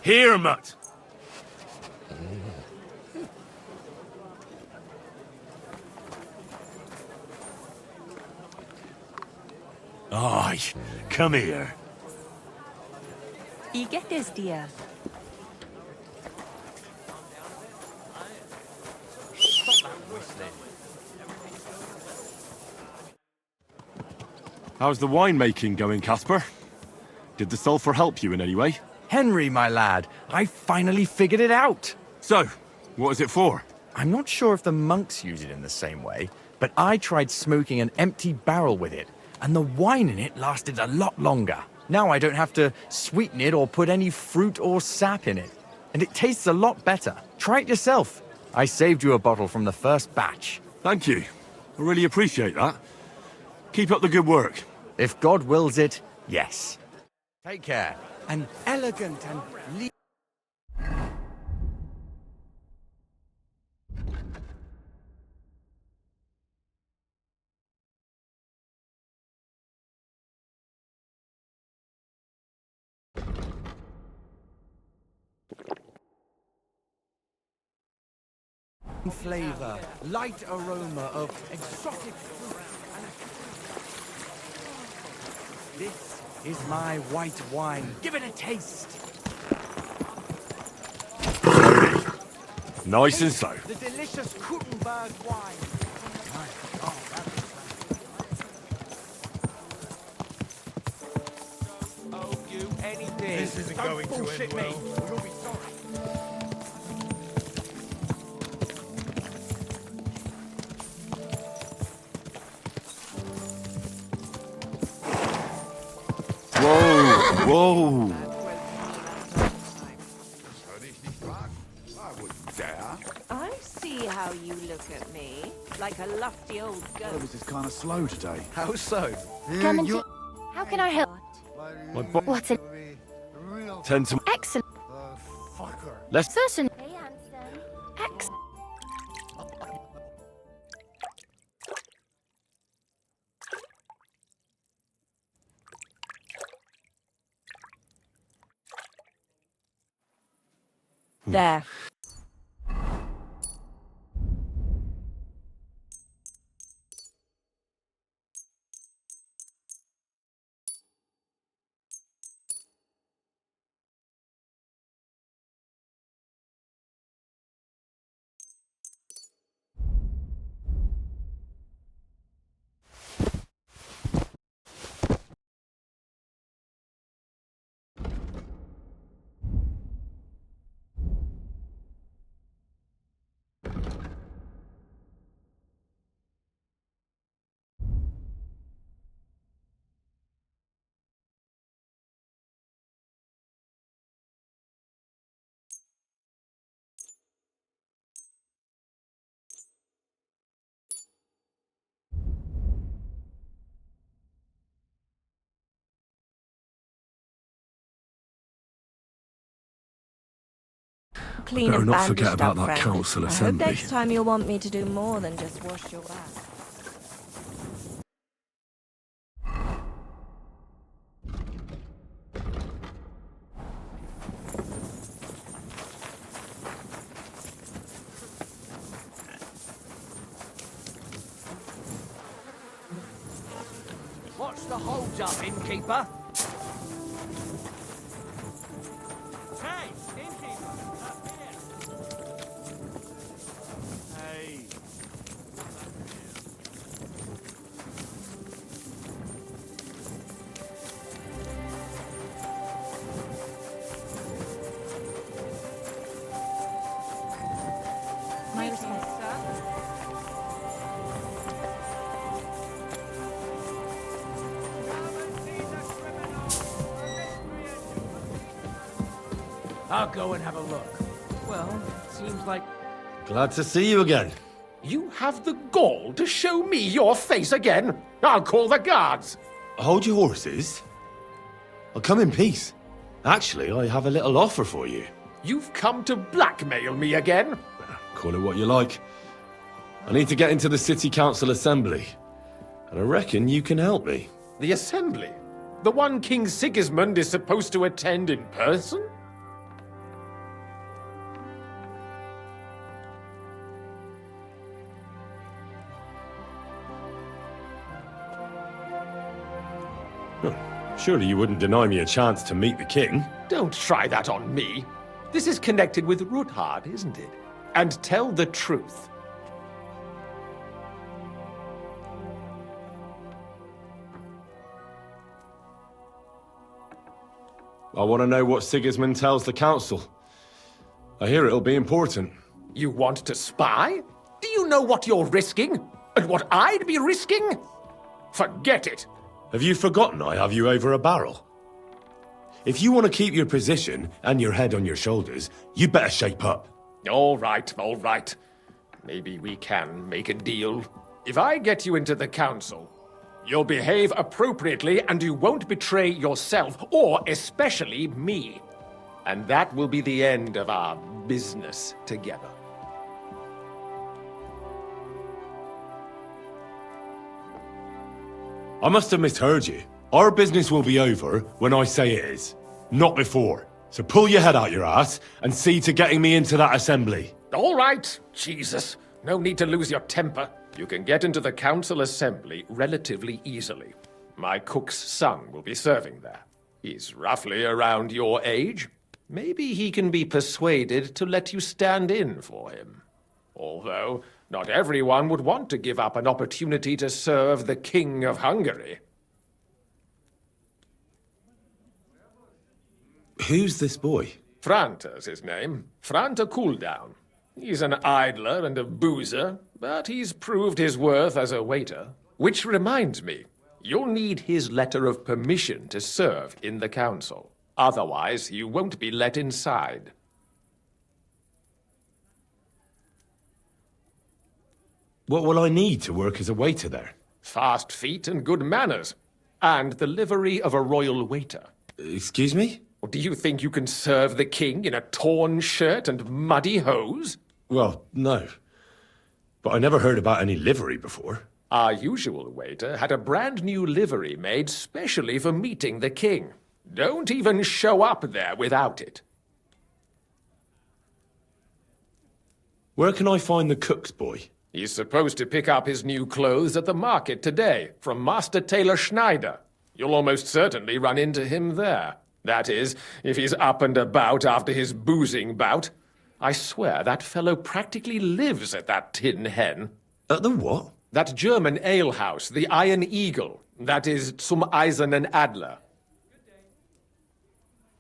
Here, mutt! Aye, come here. You get this, dear. How's the winemaking going, Casper? Did the sulphur help you in any way? Henry, my lad, I finally figured it out. So, what is it for? I'm not sure if the monks use it in the same way, but I tried smoking an empty barrel with it, and the wine in it lasted a lot longer. Now I don't have to sweeten it or put any fruit or sap in it, and it tastes a lot better. Try it yourself. I saved you a bottle from the first batch. Thank you. I really appreciate that. Keep up the good work. If God wills it, yes. Take care. An elegant and flavor, light aroma of exotic fruit. This is my white wine. Give it a taste. Nice and slow. The delicious Kuttenberg wine. Oh, you anything. This isn't Don't going to end bullshit me. well. You'll be sorry. Whoa! I see how you look at me, like a lofty old ghost. This is kind of slow today. How so? Come and how can I help? My bo- What's an Tend to... excellent Let's... person? Ex There. Clean Better and not forget bandaged about up, that friend. council I hope assembly. next time you'll want me to do more than just wash your back. What's the hold up, innkeeper? Hey, innkeeper, up here. Hey. My respects, sir. I'll go and have a look. Well, seems like Glad to see you again. you have the gall to show me your face again. I'll call the guards. Hold your horses. I'll come in peace. Actually, I have a little offer for you. You've come to blackmail me again? Call it what you like. I need to get into the city council assembly. And I reckon you can help me. The assembly? The one King Sigismund is supposed to attend in person? Surely you wouldn't deny me a chance to meet the king? Don't try that on me. This is connected with Ruthard, isn't it? And tell the truth. I want to know what Sigismund tells the council. I hear it'll be important. You want to spy? Do you know what you're risking? And what I'd be risking? Forget it. Have you forgotten I have you over a barrel? If you want to keep your position and your head on your shoulders, you better shape up. All right, all right. Maybe we can make a deal. If I get you into the council, you'll behave appropriately and you won't betray yourself, or especially me. And that will be the end of our business together. I must have misheard you. Our business will be over when I say it is, not before. So pull your head out your ass and see to getting me into that assembly. All right, Jesus. No need to lose your temper. You can get into the council assembly relatively easily. My cook's son will be serving there. He's roughly around your age. Maybe he can be persuaded to let you stand in for him. Although, not everyone would want to give up an opportunity to serve the King of Hungary. Who's this boy? Franta's his name. Franta Cooldown. He's an idler and a boozer, but he's proved his worth as a waiter. Which reminds me, you'll need his letter of permission to serve in the council. Otherwise, you won't be let inside. What will I need to work as a waiter there? Fast feet and good manners. And the livery of a royal waiter. Excuse me? Or do you think you can serve the king in a torn shirt and muddy hose? Well, no. But I never heard about any livery before. Our usual waiter had a brand new livery made specially for meeting the king. Don't even show up there without it. Where can I find the cook's boy? He's supposed to pick up his new clothes at the market today from Master Tailor Schneider. You'll almost certainly run into him there. That is, if he's up and about after his boozing bout. I swear that fellow practically lives at that Tin Hen. At the what? That German alehouse, the Iron Eagle. That is Zum Eisernen Adler.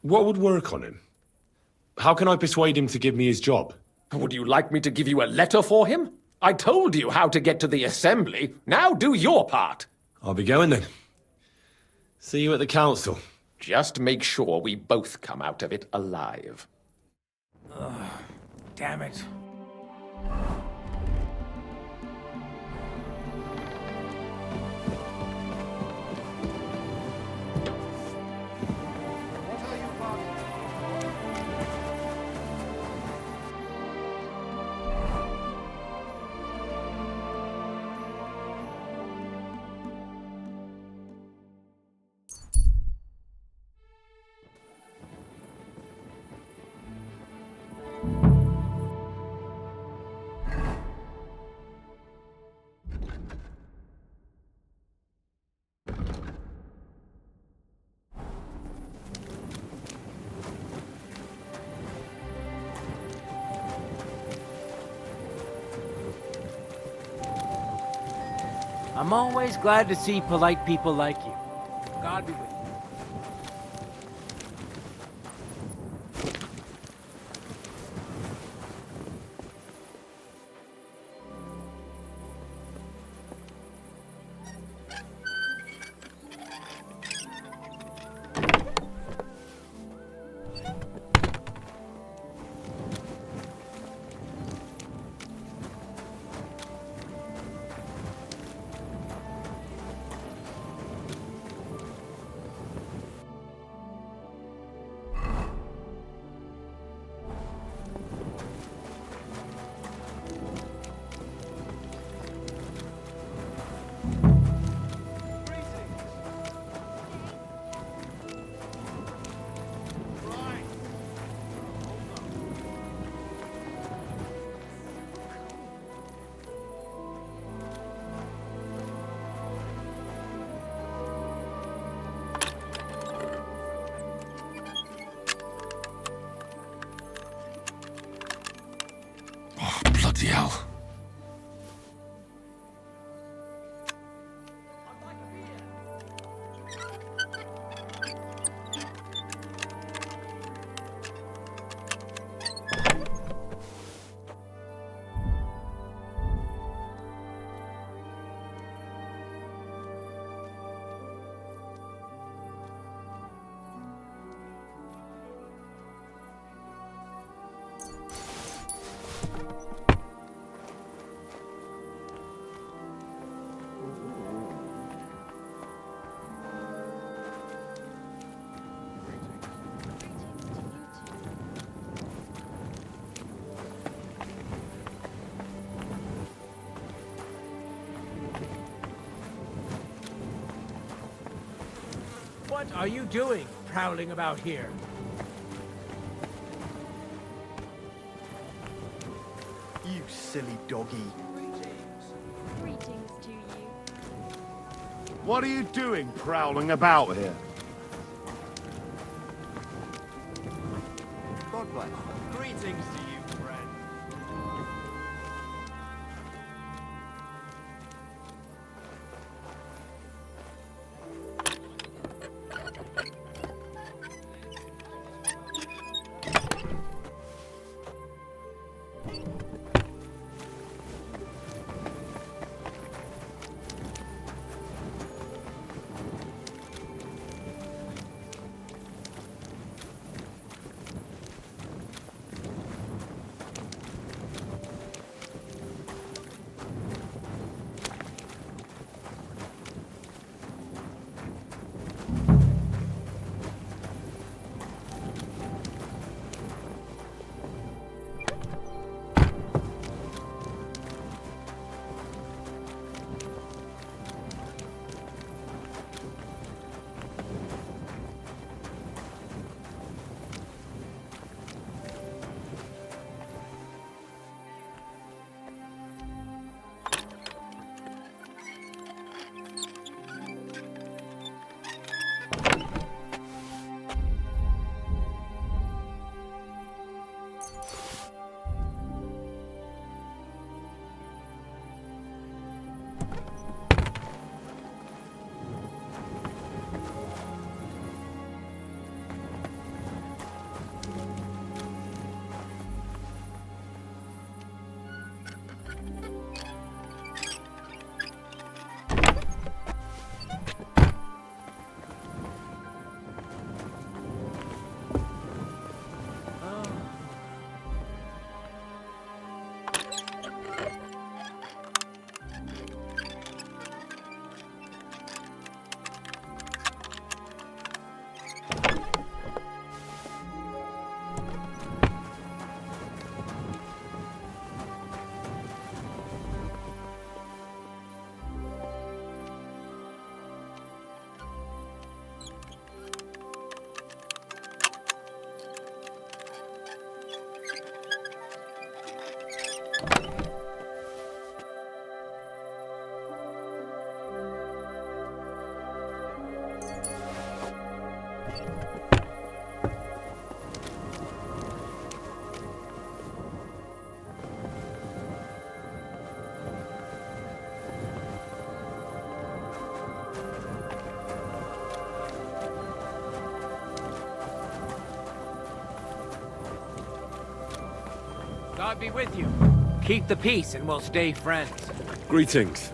What would work on him? How can I persuade him to give me his job? Would you like me to give you a letter for him? I told you how to get to the assembly. Now do your part. I'll be going then. See you at the council. Just make sure we both come out of it alive. Damn it. I'm always glad to see polite people like you. God be with you. Bloody hell. What are you doing, prowling about here? You silly doggy. Greetings to you. What are you doing prowling about here? God bless. Greetings to you, friend. God be with you. Keep the peace and we'll stay friends. Greetings.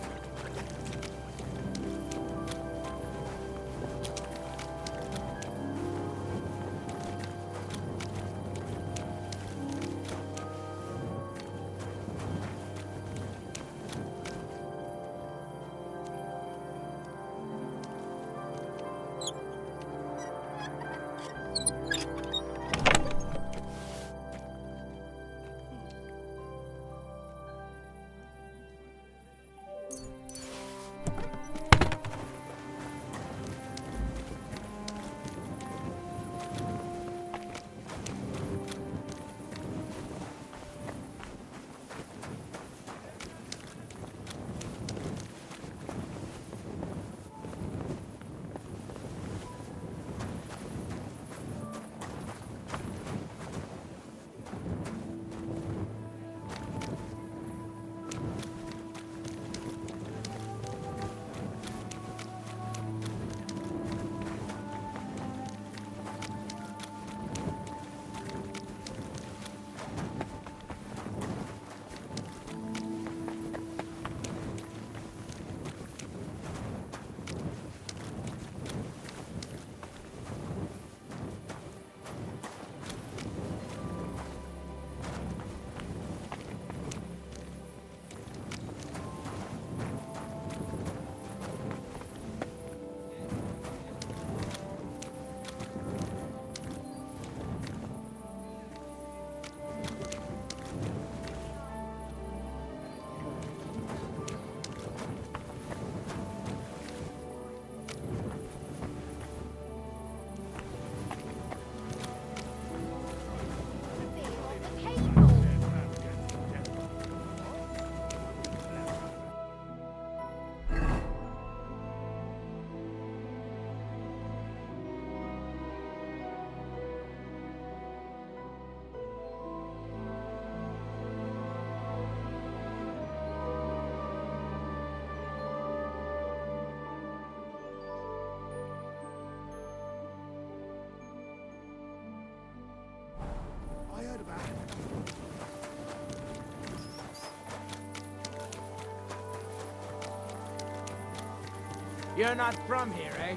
You're not from here, eh?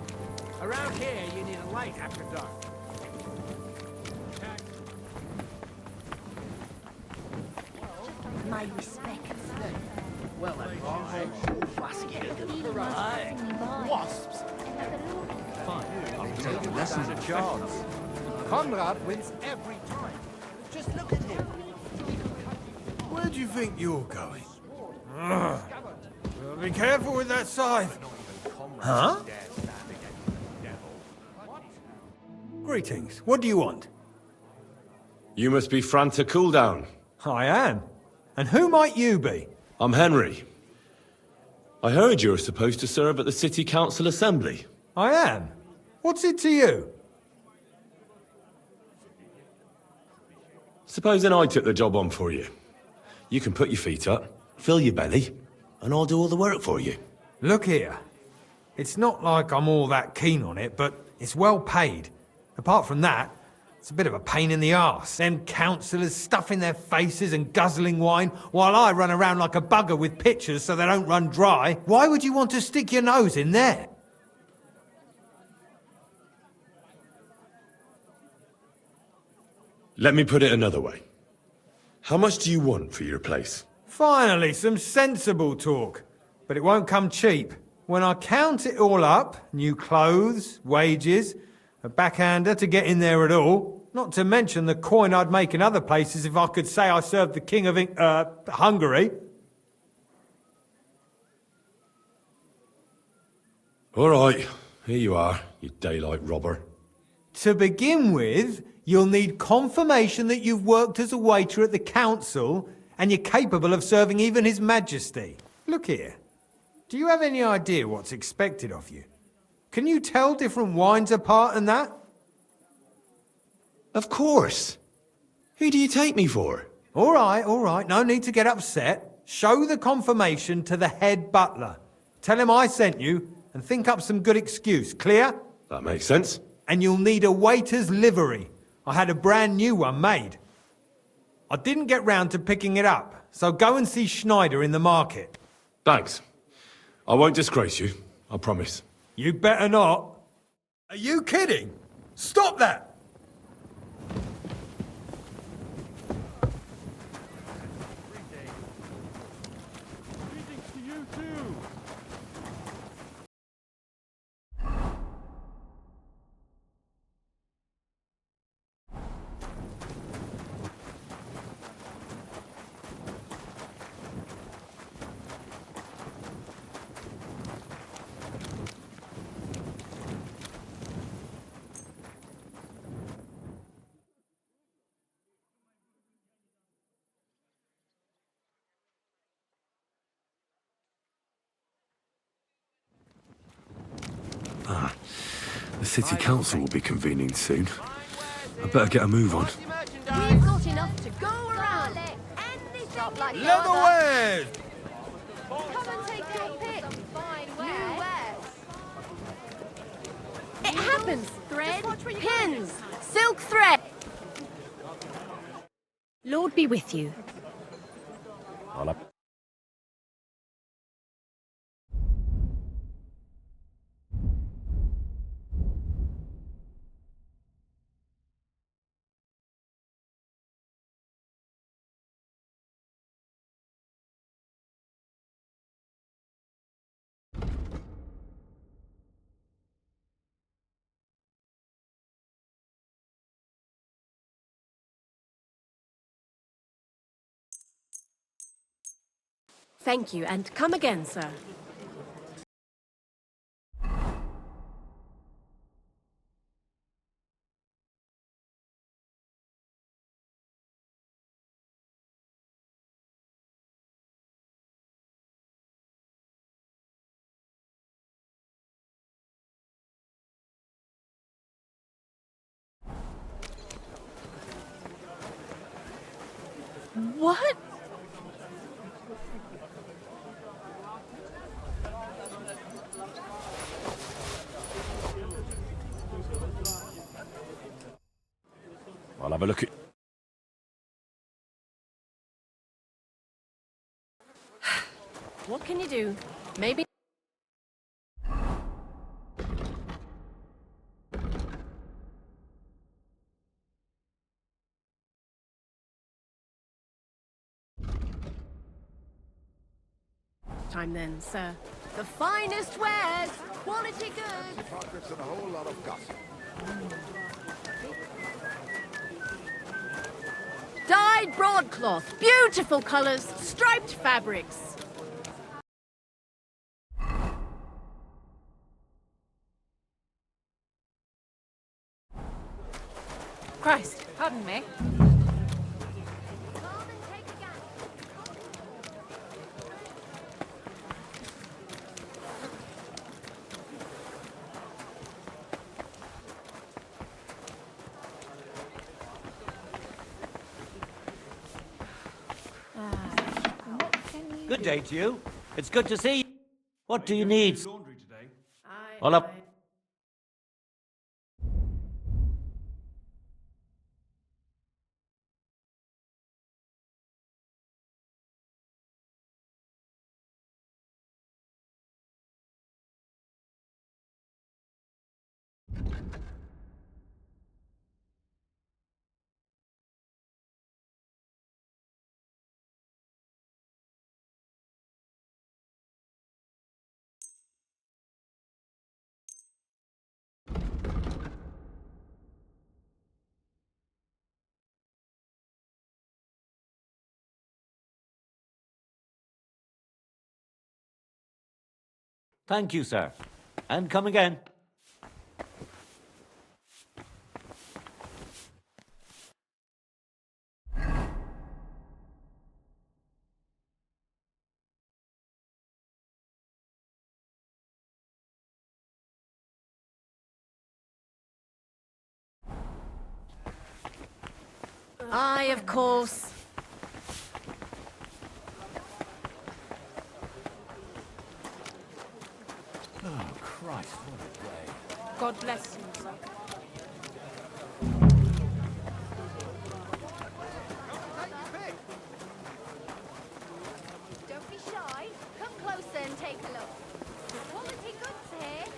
Around here, you need a light after dark. My respects. Wasps. Lessons a chance. Conrad wins every time. Just look at him. Where do you think you're going? Be careful with that scythe. Huh? Greetings. What do you want? You must be Franta Cooldown. I am. And who might you be? I'm Henry. I heard you're supposed to serve at the City Council Assembly. I am. What's it to you? Supposing I took the job on for you. You can put your feet up, fill your belly, and I'll do all the work for you. Look here. It's not like I'm all that keen on it, but it's well paid. Apart from that, it's a bit of a pain in the arse. Them councillors stuffing their faces and guzzling wine, while I run around like a bugger with pitchers so they don't run dry. Why would you want to stick your nose in there? Let me put it another way. How much do you want for your place? Finally, some sensible talk. But it won't come cheap. When I count it all up, new clothes, wages, a backhander to get in there at all, not to mention the coin I'd make in other places if I could say I served the King of Hungary. All right, here you are, you daylight robber. To begin with, you'll need confirmation that you've worked as a waiter at the council and you're capable of serving even His Majesty. Look here. Do you have any idea what's expected of you? Can you tell different wines apart and that? Of course. Who do you take me for? All right. No need to get upset. Show the confirmation to the head butler. Tell him I sent you and think up some good excuse. Clear? That makes sense. And you'll need a waiter's livery. I had a brand new one made. I didn't get round to picking it up, so go and see Schneider in the market. Thanks. I won't disgrace you, I promise. You better not. Are you kidding? Stop that! The City Council will be convening soon. I better get a move on. We've got enough to go around. Shop like Leatherwares! Come and take your pick. New wares. It happens. Thread, pins, silk thread. Lord be with you. Thank you, and come again, sir. What? I'll have a look at... What can you do? Maybe... next time then, sir. The finest wares, quality goods. Pockets and a whole lot of gossip. Dyed broadcloth, beautiful colours, striped fabrics. Christ, pardon me. Good day to you. It's good to see you. What do you need? Well, up. Thank you, sir. And come again. Aye, of course. Oh, Christ, what a day. God bless you, sir. Don't be shy. Come closer and take a look. The quality goods here.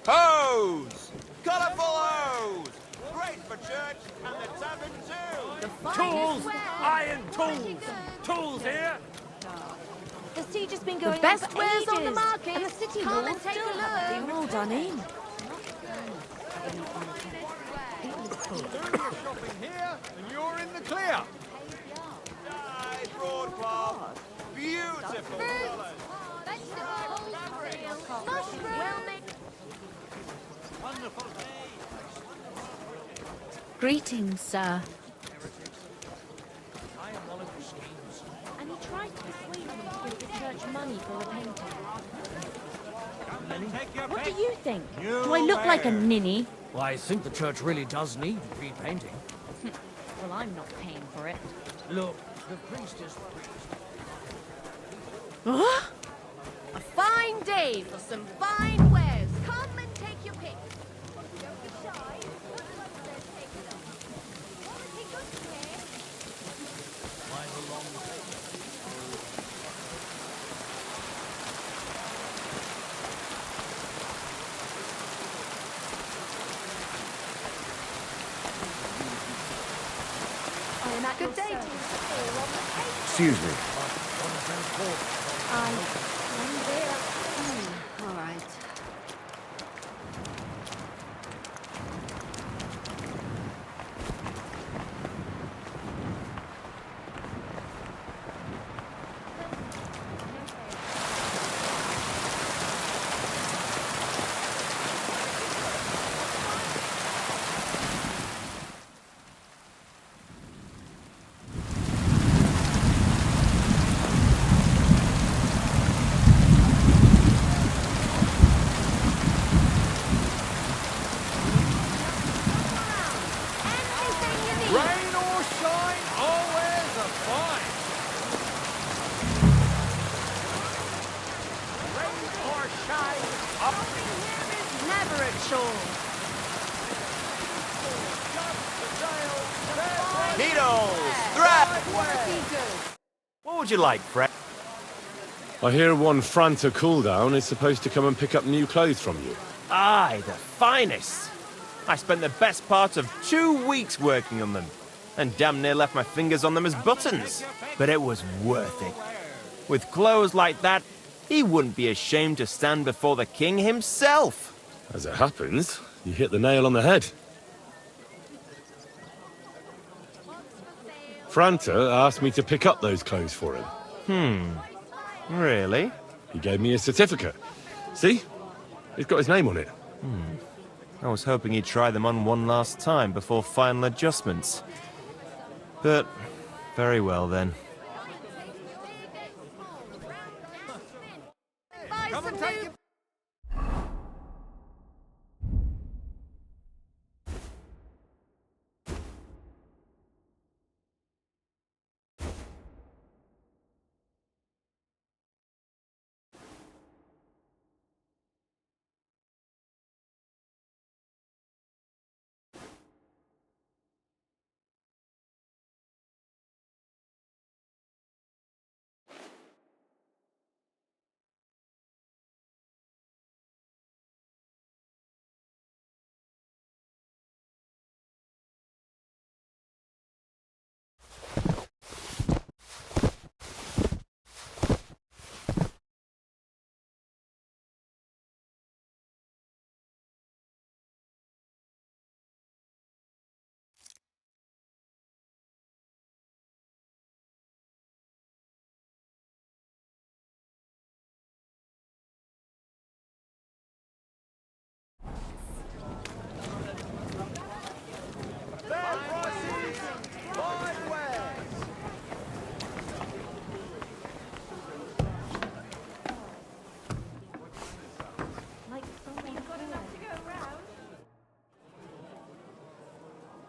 Hose! Colourful hose! Great for church and the tavern too! The finest Tools! wares, Iron quality tools! goods. Tools here! The siege has been going The best on for wares on the ages, market. and the city Come walls and take still a haven't look. been all done in. Doing your shopping here, and you're in the clear. Dyed broadcloth, beautiful colours. Vegetables, mushrooms. Well made. Wonderful day. Greetings, sir. And he tried to persuade me to give the church money for the painting. What do you think? Do I look like a ninny? Well, I think the church really does need repainting. Well, I'm not paying for it. Look, the priest is... A fine day for some fine wares. Come and take your pick. Don't be shy. Come closer and take a look. Quality goods here. I am at Good day your to you. service. Excuse me. I'm there. All right. Anything you need. Rain or shine, all wares are fine. Rain or shine, Shopping here is never a chore. Needles! Thread! Quality goods. What would you like, Fred? I hear one Franta cooldown is supposed to come and pick up new clothes from you. Aye, the finest. I spent the best part of 2 weeks working on them, and damn near left my fingers on them as buttons. But it was worth it. With clothes like that, he wouldn't be ashamed to stand before the king himself. As it happens, you hit the nail on the head. Franta asked me to pick up those clothes for him. Really? He gave me a certificate. See? It's got his name on it. I was hoping he'd try them on one last time before final adjustments. But, very well then. Come and take your...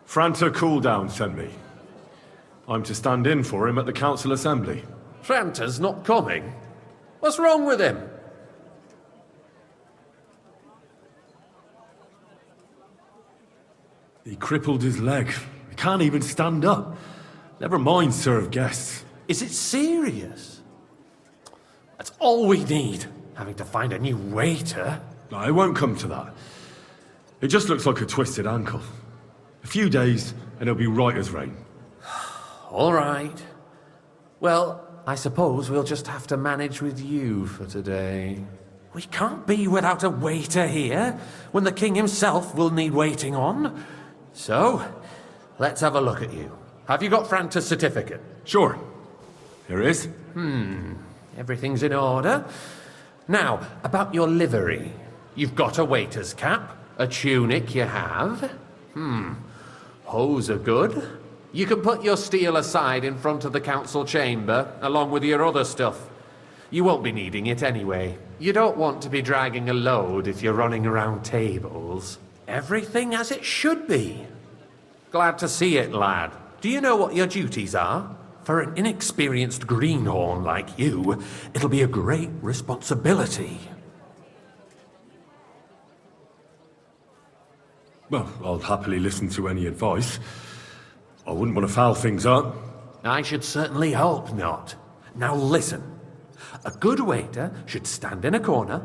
Franta Cooldown sent me. I'm to stand in for him at the council assembly. Franta's not coming? What's wrong with him? He crippled his leg. He can't even stand up. Never mind serve guests. Is it serious? That's all we need. Having to find a new waiter. No, it won't come to that. It just looks like a twisted ankle. A few days, and he'll be right as rain. All right. Well, I suppose we'll just have to manage with you for today. We can't be without a waiter here, when the king himself will need waiting on. So, let's have a look at you. Have you got Franta's certificate? Sure. Here it is. Everything's in order. Now, about your livery. You've got a waiter's cap, a tunic you have. Hose are good. You can put your steel aside in front of the council chamber, along with your other stuff. You won't be needing it anyway. You don't want to be dragging a load if you're running around tables. Everything as it should be. Glad to see it, lad. Do you know what your duties are? For an inexperienced greenhorn like you, it'll be a great responsibility. Well, I'll happily listen to any advice. I wouldn't want to foul things up. I should certainly hope not. Now listen. A good waiter should stand in a corner,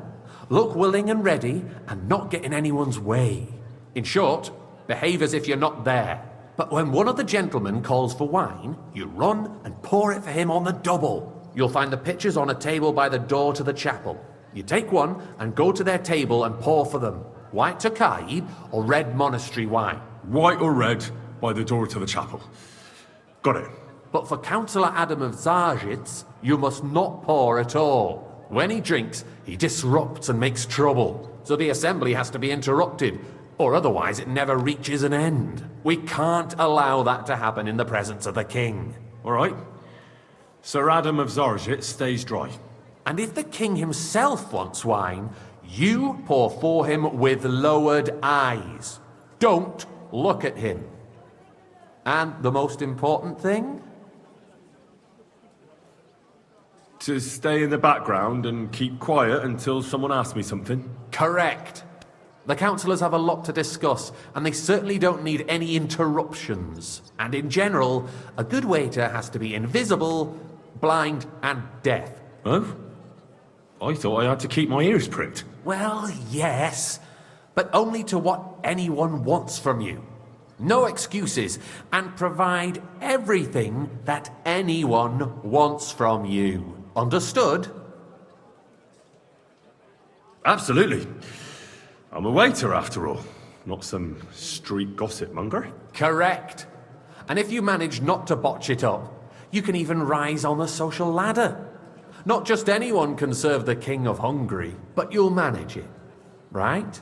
look willing and ready, and not get in anyone's way. In short, behave as if you're not there. But when one of the gentlemen calls for wine, you run and pour it for him on the double. You'll find the pitchers on a table by the door to the chapel. You take one and go to their table and pour for them. White Tokai or red monastery wine. White or red, by the door to the chapel. Got it. But for Councillor Adam of Zarzhitz, you must not pour at all. When he drinks, he disrupts and makes trouble. So the assembly has to be interrupted, or otherwise it never reaches an end. We can't allow that to happen in the presence of the king. All right. Sir Adam of Zarzhitz stays dry. And if the king himself wants wine, you pour for him with lowered eyes. Don't look at him. And the most important thing? To stay in the background and keep quiet until someone asks me something. Correct. The councillors have a lot to discuss, and they certainly don't need any interruptions. And in general, a good waiter has to be invisible, blind, and deaf. Oh? I thought I had to keep my ears pricked. Well, yes, but only to what anyone wants from you. No excuses, and provide everything that anyone wants from you. Understood? Absolutely. I'm a waiter, after all. Not some street gossip monger. Correct. And if you manage not to botch it up, you can even rise on the social ladder. Not just anyone can serve the King of Hungary, but you'll manage it. Right?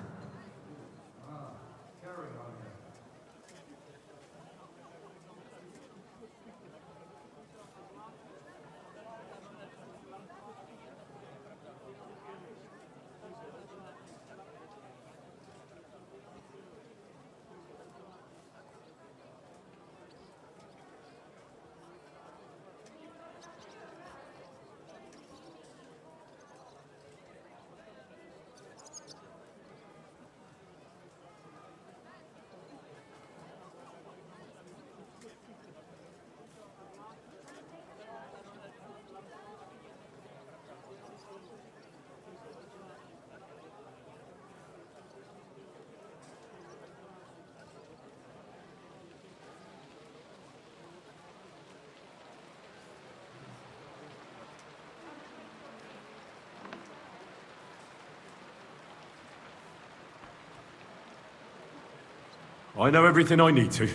I know everything I need to.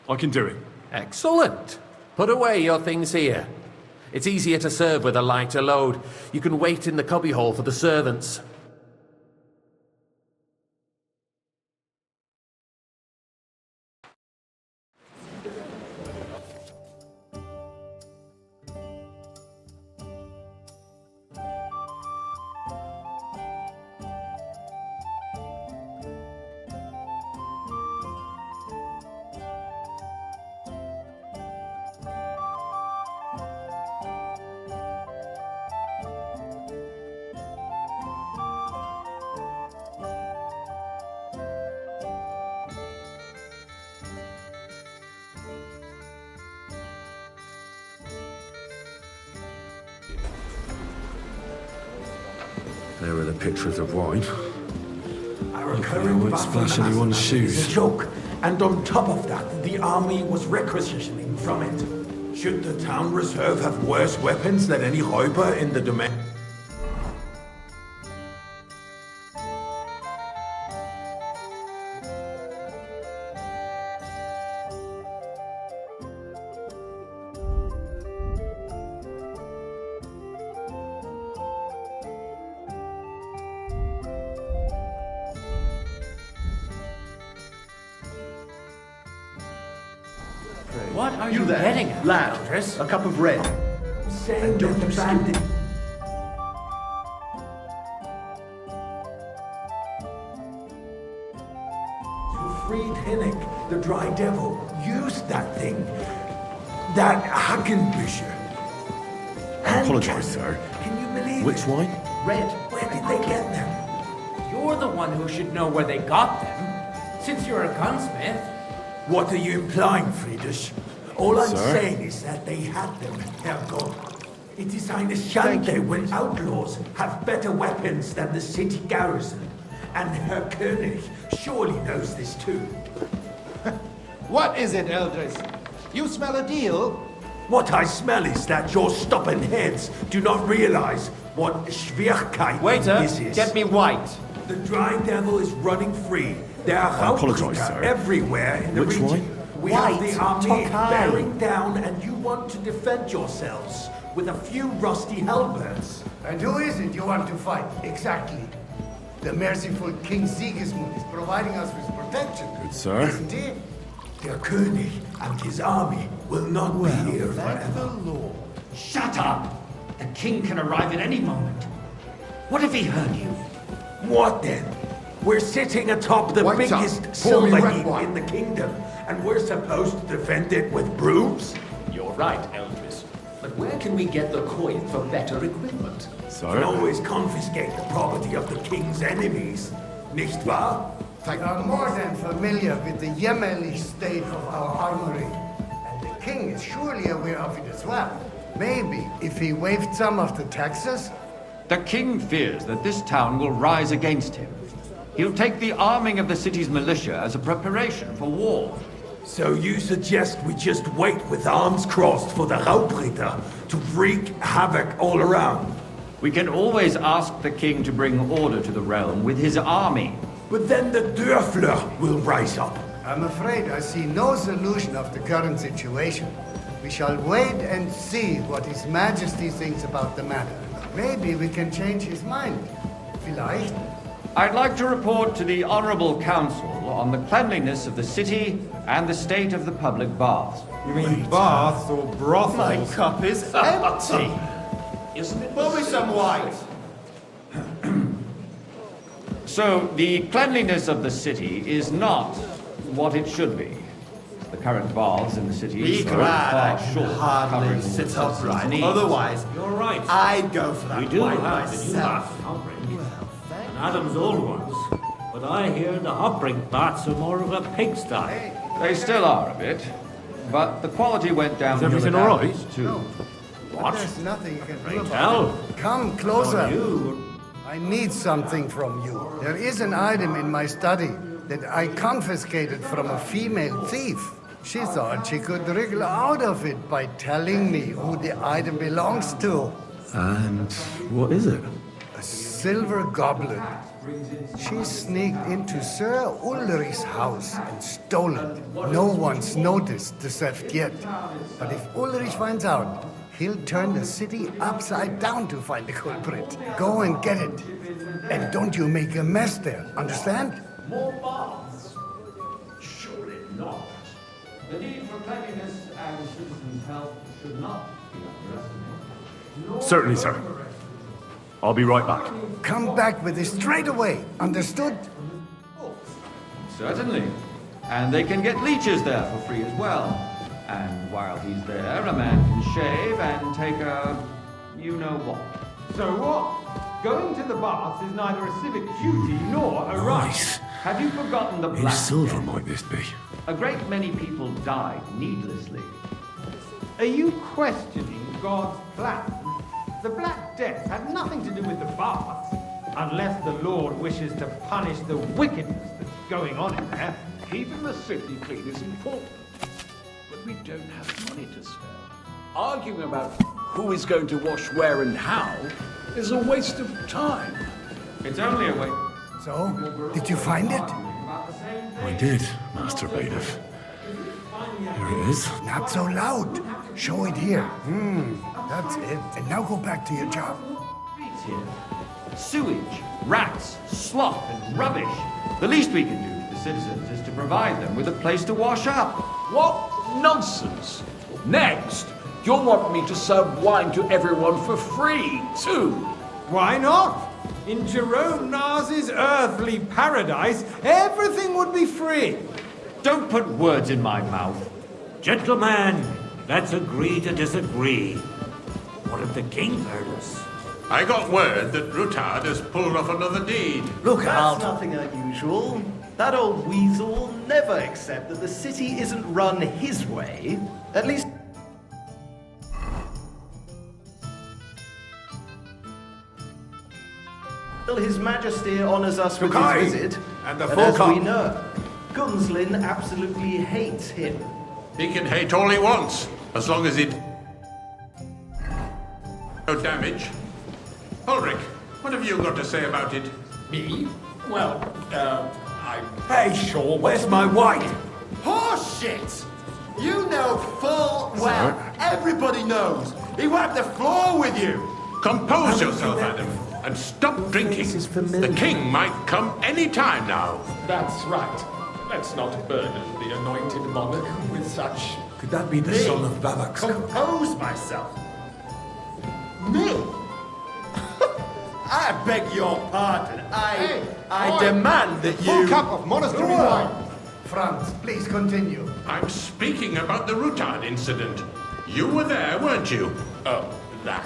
I can do it. Excellent. Put away your things here. It's easier to serve with a lighter load. You can wait in the cubbyhole for the servants. There are the pictures of wine. Our Hopefully I current won't battle splash anyone's is shoes. a joke, and on top of that, the army was requisitioning from it. Should the town reserve have worse weapons than any Räuber in the domain? What are you getting at, lad? Eldris? A cup of red. Saying that the bandit... who freed Hinnick, the dry devil, used that thing. That Hagenbücher. I apologise, sir. Can you believe Which it? wine? Red. Where did they get them? You're the one who should know where they got them, since you're a gunsmith. What are you implying, Friedrich? All I'm Sir? saying is that they had them, Herrgott. It is eine Schande when outlaws have better weapons than the city garrison. And Herr König surely knows this too. What is it, Eldris? You smell a deal? What I smell is that your stubborn heads do not realize what Schwierigkeit Waiter, this is. get me white. The dry devil is running free. There are apologise, Raubricker sir. everywhere in the Which region. wine? We have White, the army Tokai. bearing down, and you want to defend yourselves with a few rusty halberds. And who is it you want to fight, exactly? The merciful King Sigismund is providing us with protection. Good, sir. Isn't he? Der König and his army will not be here Thank the forever. Lord. Shut up! The king can arrive at any moment. What if he heard you? What then? We're sitting atop the White's up. biggest Pour me silver red heap wine. in the kingdom, and we're supposed to defend it with brooms? You're right, Eldris. But where can we get the coin for better equipment? You can Sir? always confiscate the property of the king's enemies, nicht wahr? We are more than familiar with the yeomanly state of our armory. And the king is surely aware of it as well. Maybe if he waived some of the taxes. The king fears that this town will rise against him. He'll take the arming of the city's militia as a preparation for war. So you suggest we just wait with arms crossed for the Raubritter to wreak havoc all around? We can always ask the king to bring order to the realm with his army. But then the Dörfler will rise up. I'm afraid I see no solution of the current situation. We shall wait and see what His Majesty thinks about the matter. Maybe we can change his mind. Vielleicht. I'd like to report to the Honorable Council on the cleanliness of the city and the state of the public baths. You mean baths or brothels? My cup is empty. Isn't it? Pour me some wine. So, the cleanliness of the city is not what it should be. The current baths in the city Be are glad far I short can of hardly covering all the sit citizens' upright. needs. Otherwise, You're right. I'd go for that We do wine have the new myself. bath hot drink, and Adam's old ones. But I hear the hot drink baths are more of a pigsty. They still are a bit, but the quality went down. Is everything all right? Too. But there's nothing you can do about Tell. it. Come closer. You. I need something from you. There is an item in my study that I confiscated from a female thief. She thought she could wriggle out of it by telling me who the item belongs to. And what is it? A silver goblet. She sneaked into Sir Ulrich's house and stole it. No one's noticed the theft yet. But if Ulrich finds out, he'll turn the city upside down to find the culprit. Go and get it. And don't you make a mess there, understand? More baths? Surely not. The need for cleanliness and citizens' health should not be underestimated. Certainly, sir. I'll be right back. Come back with it straight away, understood? Certainly. And they can get leeches there for free as well. And while he's there, a man can shave and take a... you know what. So what? Going to the baths is neither a civic duty nor a right. Have you forgotten the Black silver Death? might this be? A great many people died needlessly. Are you questioning God's plan? The Black Death had nothing to do with the baths, unless the Lord wishes to punish the wickedness that's going on in there. Keeping the city clean is important, but we don't have money to spare. Arguing about who is going to wash where and how is a waste of time. It's only a way. So, did you find it? I did, Master Bailiff. Here it is. Not so loud. Show it here. That's it. And now go back to your job. Streets here. Sewage, rats, slop, and rubbish. The least we can do to the citizens is to provide them with a place to wash up. What nonsense! Next, you'll want me to serve wine to everyone for free, too. Why not? In Jerome Nas's earthly paradise, everything would be free. Don't put words in my mouth. Gentlemen, let's agree to disagree. What if the king heard us? I got word that Rutard has pulled off another deed. Look out. That's nothing unusual. That old weasel will never accept that the city isn't run his way. At least... His Majesty honours us with his visit. And the But as full we know, Gunslin absolutely hates him. He can hate all he wants, as long as it... no damage. Ulrich, what have you got to say about it? Me? Well, Hey, Shaw, where's my wine? Horseshit! You know full well, everybody knows. He wiped the floor with you. Compose yourself, Adam, and stop drinking. The king might come any time now. that's right. Let's not burden the anointed monarch with such... Could that be the son of Babak's Compose myself. Me? I beg your pardon. I demand that Full you... cup of monastery wine. Franz, please continue. I'm speaking about the Rutard incident. You were there, weren't you? Oh, that.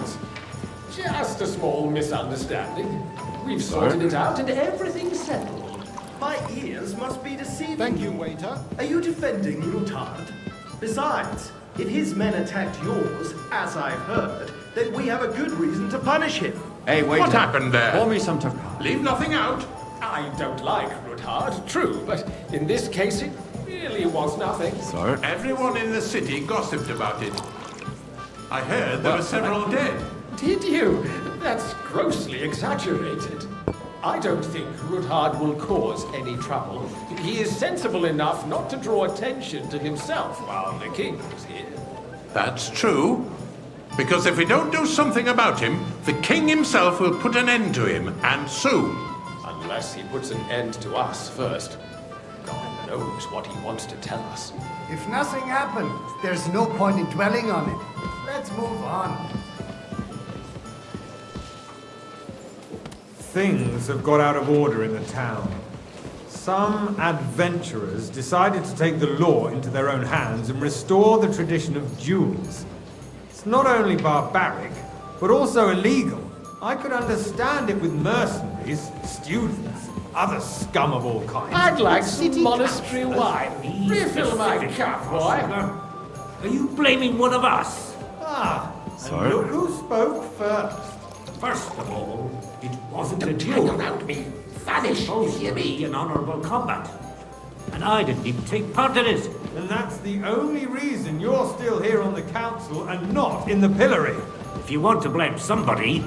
Just a small misunderstanding. We've sorted it out and everything's settled. My ears must be deceiving. Thank you, waiter. Are you defending Rutard? Besides, if his men attacked yours, as I've heard, then we have a good reason to punish him. Hey, wait. What happened there? Pour me some Takar. Leave nothing out. I don't like Rutard, true, but in this case really was nothing. Sir? Everyone in the city gossiped about it. I heard there were several dead. Did you? That's grossly exaggerated. I don't think Rudhard will cause any trouble. He is sensible enough not to draw attention to himself while the king is here. That's true. Because if we don't do something about him, the king himself will put an end to him, and soon. Unless he puts an end to us first. God knows what he wants to tell us. If nothing happened, there's no point in dwelling on it. Let's move on. Things have got out of order in the town. Some adventurers decided to take the law into their own hands and restore the tradition of duels. It's not only barbaric, but also illegal. I could understand it with mercenaries, students, other scum of all kinds. I'd like some monastery wine. Refill my cup, boy. Are you blaming one of us? Ah, Sir? and look who spoke first. First of all, it wasn't a Hang duel. around me. Vanish, Supposed you hear to be me? an honorable combat. And I didn't even take part in it. And that's the only reason you're still here on the council and not in the pillory. If you want to blame somebody,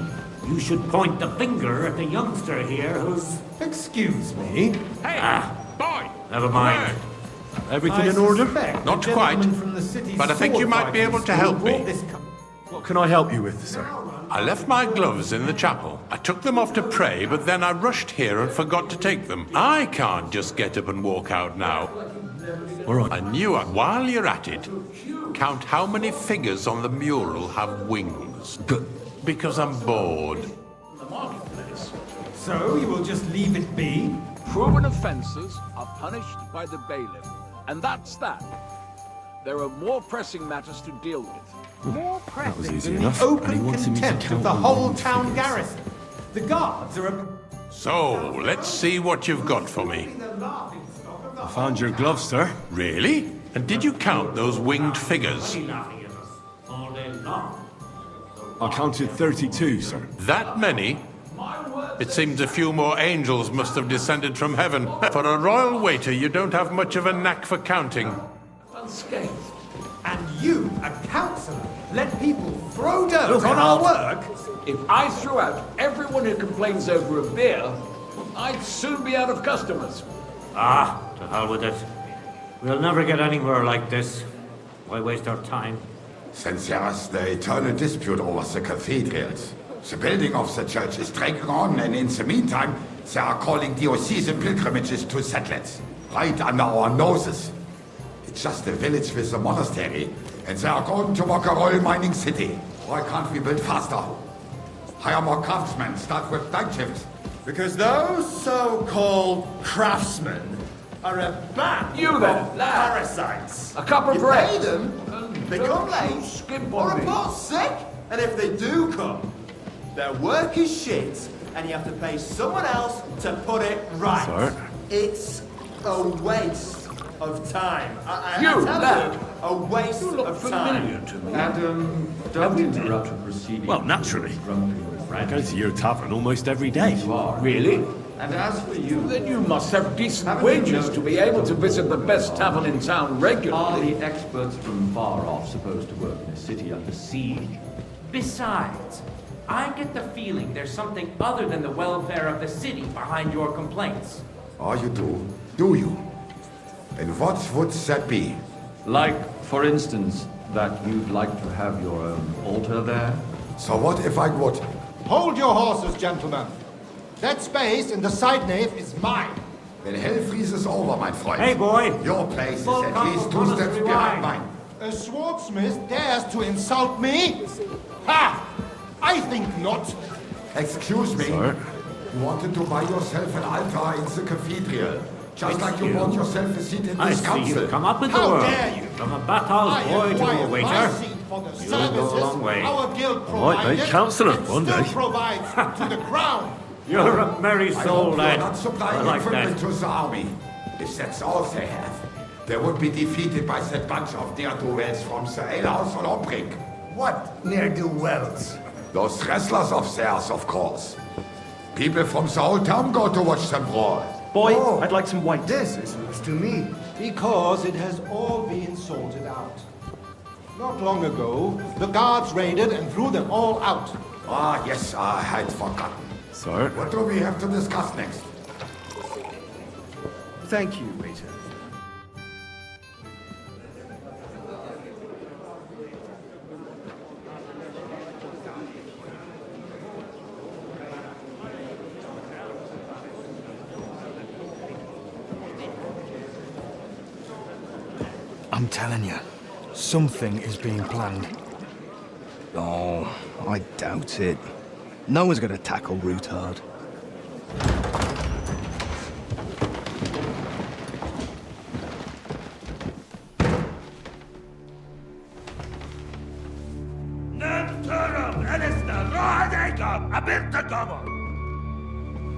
you should point the finger at the youngster here who's... Excuse me? Hey, boy! Never mind. Everything in order? suspect Not the quite, gentleman from the city's but I think you sword might be fighting able to school help me. brought this What can I help you with, sir? I left my gloves in the chapel. I took them off to pray, but then I rushed here and forgot to take them. I can't just get up and walk out now. All right. I knew it. While you're at it, count how many figures on the mural have wings. Because I'm bored. So you will just leave it be? Proven offences are punished by the bailiff, and that's that. There are more pressing matters to deal with. More was pressing easy than enough. the And he open wants me to contempt count of the on whole these town figures. garrison. The guards are a... So, let's see what you've got for me. I found your gloves, sir. Really? And did you count those winged figures? Laughing at us all day long. I counted 32, sir. That many? It seems a few more angels must have descended from heaven. For a royal waiter, you don't have much of a knack for counting. Unscathed. And you, a councillor, let people throw dirt on our work? If I threw out everyone who complains over a beer, I'd soon be out of customers. Ah, to hell with it. We'll never get anywhere like this. Why waste our time? Since there's the eternal dispute over the cathedrals, the building of the church is dragging on, and in the meantime, they are calling diocesan pilgrimages to settlers, right under our noses. It's just a village with a monastery, and they are going to work a royal mining city. Why can't we build faster? Hire more craftsmen, start with night shifts. Because those so-called craftsmen are a band You then, of lad. parasites. A cup of You bread. pay them, they come late, skimp or on me. report sick, and if they do come, their work is shit, and you have to pay someone else to put it right. Sir? It's a waste of time. I You, tell lad. you, a waste of time. to me. Adam, don't interrupt a proceeding. Well, naturally. Drunken I go to your tavern almost every day. You are. Really? And as for you, Then you must have decent Haven't you wages to noticed be able to visit the best tavern in town are regularly. the experts from far off supposed to work in a city under siege? Besides, I get the feeling there's something other than the welfare of the city behind your complaints. Oh, you do? Do you? And what would that be? Like, for instance, that you'd like to have your own altar there? So what if I would? Hold your horses, gentlemen. That space in the side nave is mine. When hell freezes over, my friend. Hey, boy. Your place is Full at cup least of 2 steps monastery behind wine. mine. A swordsmith dares to insult me? Ha! I think not. Excuse me. Sir? You wanted to buy yourself an altar in the cathedral. Just like you you. bought yourself a seat in I this see council. you come up in the How world. dare you? From a bathhouse boy to a acquired my waiter. seat for the You'll go a services long way. our guild I might provided make councillor and one still day. provides to the crown. You're a merry I soul, hope you're lad. not I supplying like equipment that. to the army. If that's all they have, they would be defeated by that bunch of ne'er-do-wells from the alehouse on Obrink. What ne'er-do-wells? Those wrestlers of theirs, of course. People from the whole town go to watch them brawl. Boy, Oh. I'd like some white. This is news to me. Because it has all been sorted out. Not long ago, the guards raided and threw them all out. Ah, yes, I had forgotten. So? What do we have to discuss next? Thank you, waiter. I'm telling you, something is being planned. Oh, I doubt it. No one's gonna tackle Rootard.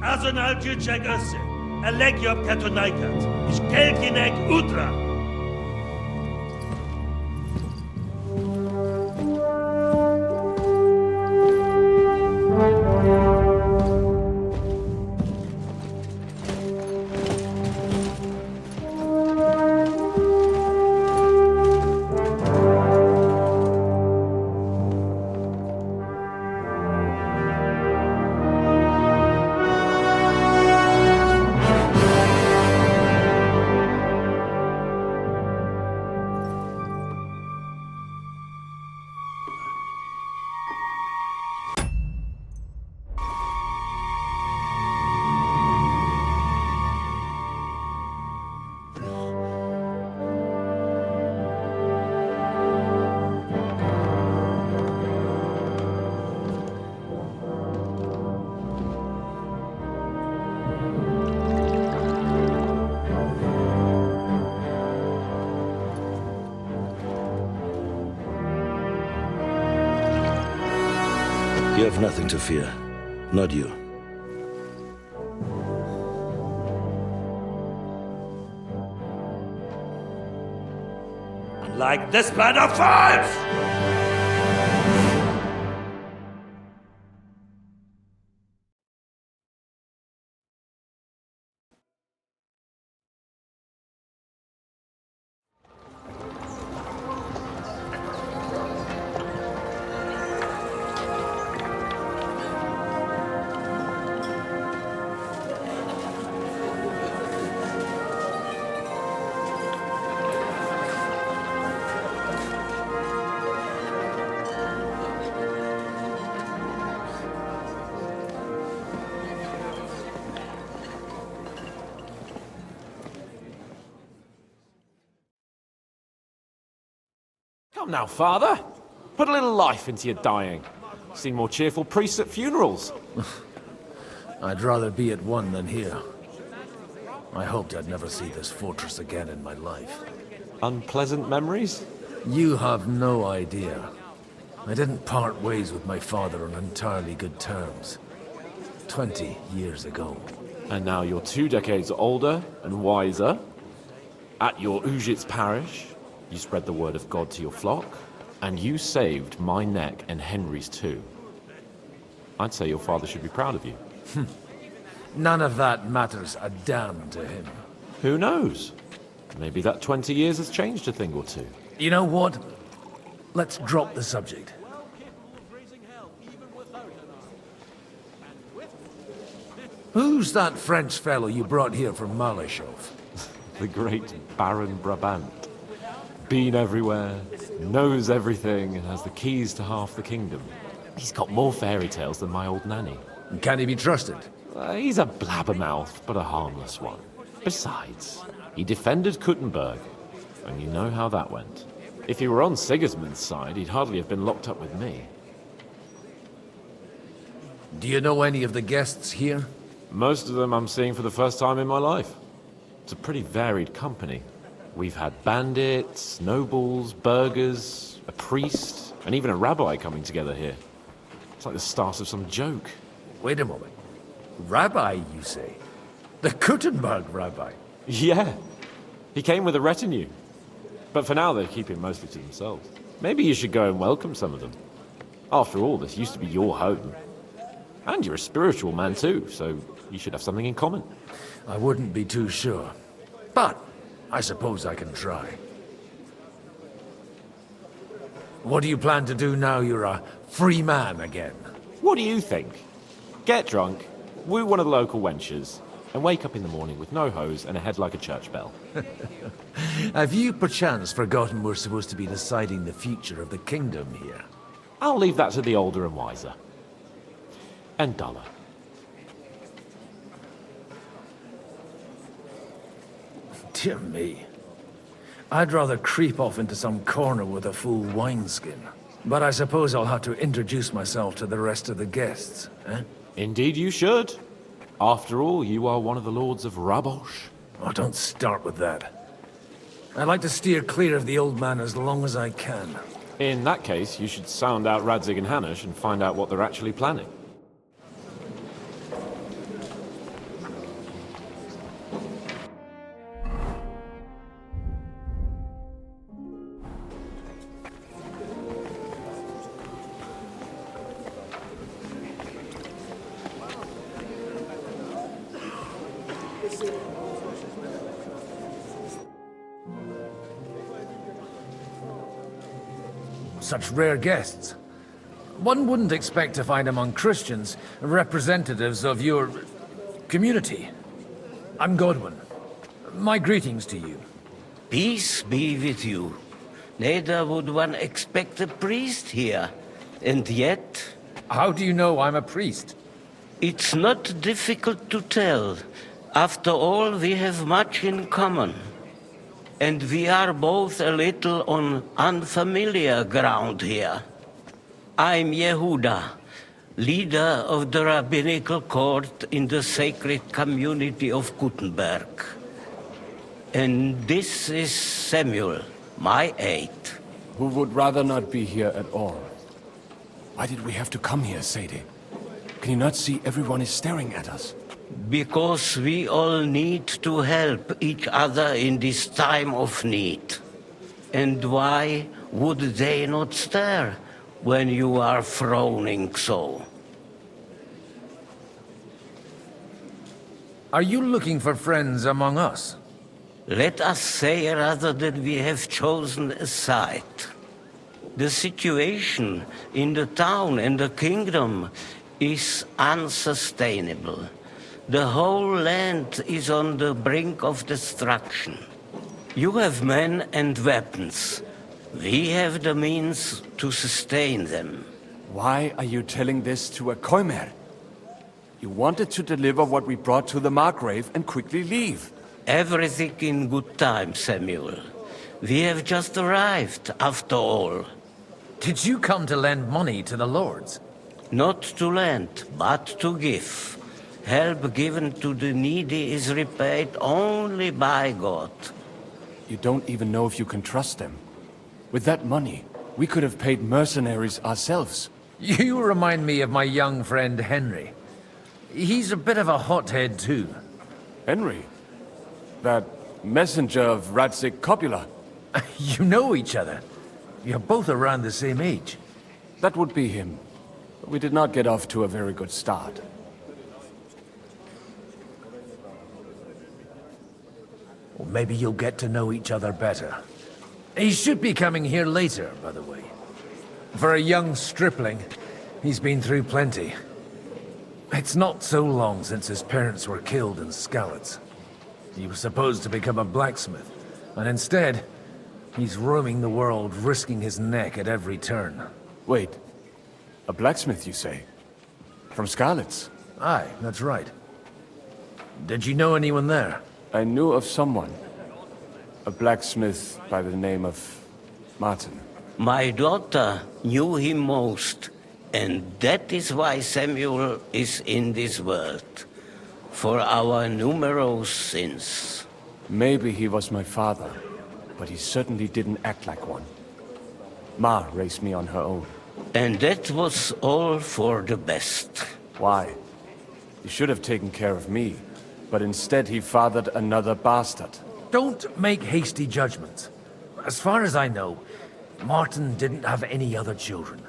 Azonal Tücek Össe, Elegiop Katonaikat, ich Kelkinek Udra. You have nothing to fear. Not you. Unlike this plan of false! Come now, Father. Put a little life into your dying. Seen more cheerful priests at funerals. I'd rather be at one than here. I hoped I'd never see this fortress again in my life. Unpleasant memories? You have no idea. I didn't part ways with my father on entirely good terms. 20 years ago. And now you're 2 decades older and wiser. At your Ujit's parish, you spread the word of God to your flock, and you saved my neck and Henry's too. I'd say your father should be proud of you. None of that matters a damn to him. Who knows? Maybe that 20 years has changed a thing or two. You know what? Let's drop the subject. Who's that French fellow you brought here from Malashov? The great Baron Brabant. Been everywhere, knows everything, and has the keys to half the kingdom. He's got more fairy tales than my old nanny. Can he be trusted? He's a blabbermouth, but a harmless one. Besides, he defended Kuttenberg, and you know how that went. If he were on Sigismund's side, he'd hardly have been locked up with me. Do you know any of the guests here? Most of them I'm seeing for the first time in my life. It's a pretty varied company. We've had bandits, nobles, burghers, a priest, and even a rabbi coming together here. It's like the start of some joke. Wait a moment. Rabbi, you say? The Kuttenberg rabbi? Yeah. He came with a retinue. But for now, they're keeping mostly to themselves. Maybe you should go and welcome some of them. After all, this used to be your home. And you're a spiritual man too, so you should have something in common. I wouldn't be too sure. But I suppose I can try. What do you plan to do now you're a free man again? What do you think? Get drunk, woo one of the local wenches, and wake up in the morning with no hose and a head like a church bell. Have you perchance forgotten we're supposed to be deciding the future of the kingdom here? I'll leave that to the older and wiser. And duller. Dear me. I'd rather creep off into some corner with a full wineskin. But I suppose I'll have to introduce myself to the rest of the guests, eh? Indeed you should. After all, you are one of the lords of Rabosh. Oh, don't start with that. I'd like to steer clear of the old man as long as I can. In that case, you should sound out Radzig and Hanush and find out what they're actually planning. Such rare guests. One wouldn't expect to find among Christians representatives of your community. I'm Godwin. My greetings to you. Peace be with you. Neither would one expect a priest here. And yet... How do you know I'm a priest? It's not difficult to tell. After all, we have much in common. And we are both a little on unfamiliar ground here. I'm Yehuda, leader of the rabbinical court in the sacred community of Gutenberg. And this is Samuel, my aide. Who would rather not be here at all. Why did we have to come here, Sadie? Can you not see everyone is staring at us? Because we all need to help each other in this time of need. And why would they not stare when you are frowning so? Are you looking for friends among us? Let us say rather that we have chosen a side. The situation in the town and the kingdom is unsustainable. The whole land is on the brink of destruction. You have men and weapons. We have the means to sustain them. Why are you telling this to a Koimer? You wanted to deliver what we brought to the Margrave and quickly leave. Everything in good time, Samuel. We have just arrived, after all. Did you come to lend money to the lords? Not to lend, but to give. Help given to the needy is repaid only by God. You don't even know if you can trust them. With that money, we could have paid mercenaries ourselves. You remind me of my young friend Henry. He's a bit of a hothead too. Henry? That messenger of Radzig Copula? You know each other. You're both around the same age. That would be him. But we did not get off to a very good start. Well, maybe you'll get to know each other better. He should be coming here later, by the way. For a young stripling, he's been through plenty. It's not so long since his parents were killed in Skalitz. He was supposed to become a blacksmith, and instead, he's roaming the world, risking his neck at every turn. Wait, a blacksmith, you say? From Skalitz? Aye, that's right. Did you know anyone there? I knew of someone. A blacksmith by the name of Martin. My daughter knew him most, and that is why Samuel is in this world. For our numerous sins. Maybe he was my father, but he certainly didn't act like one. Ma raised me on her own. And that was all for the best. Why? He should have taken care of me, but instead he fathered another bastard. Don't make hasty judgments. As far as I know, Martin didn't have any other children.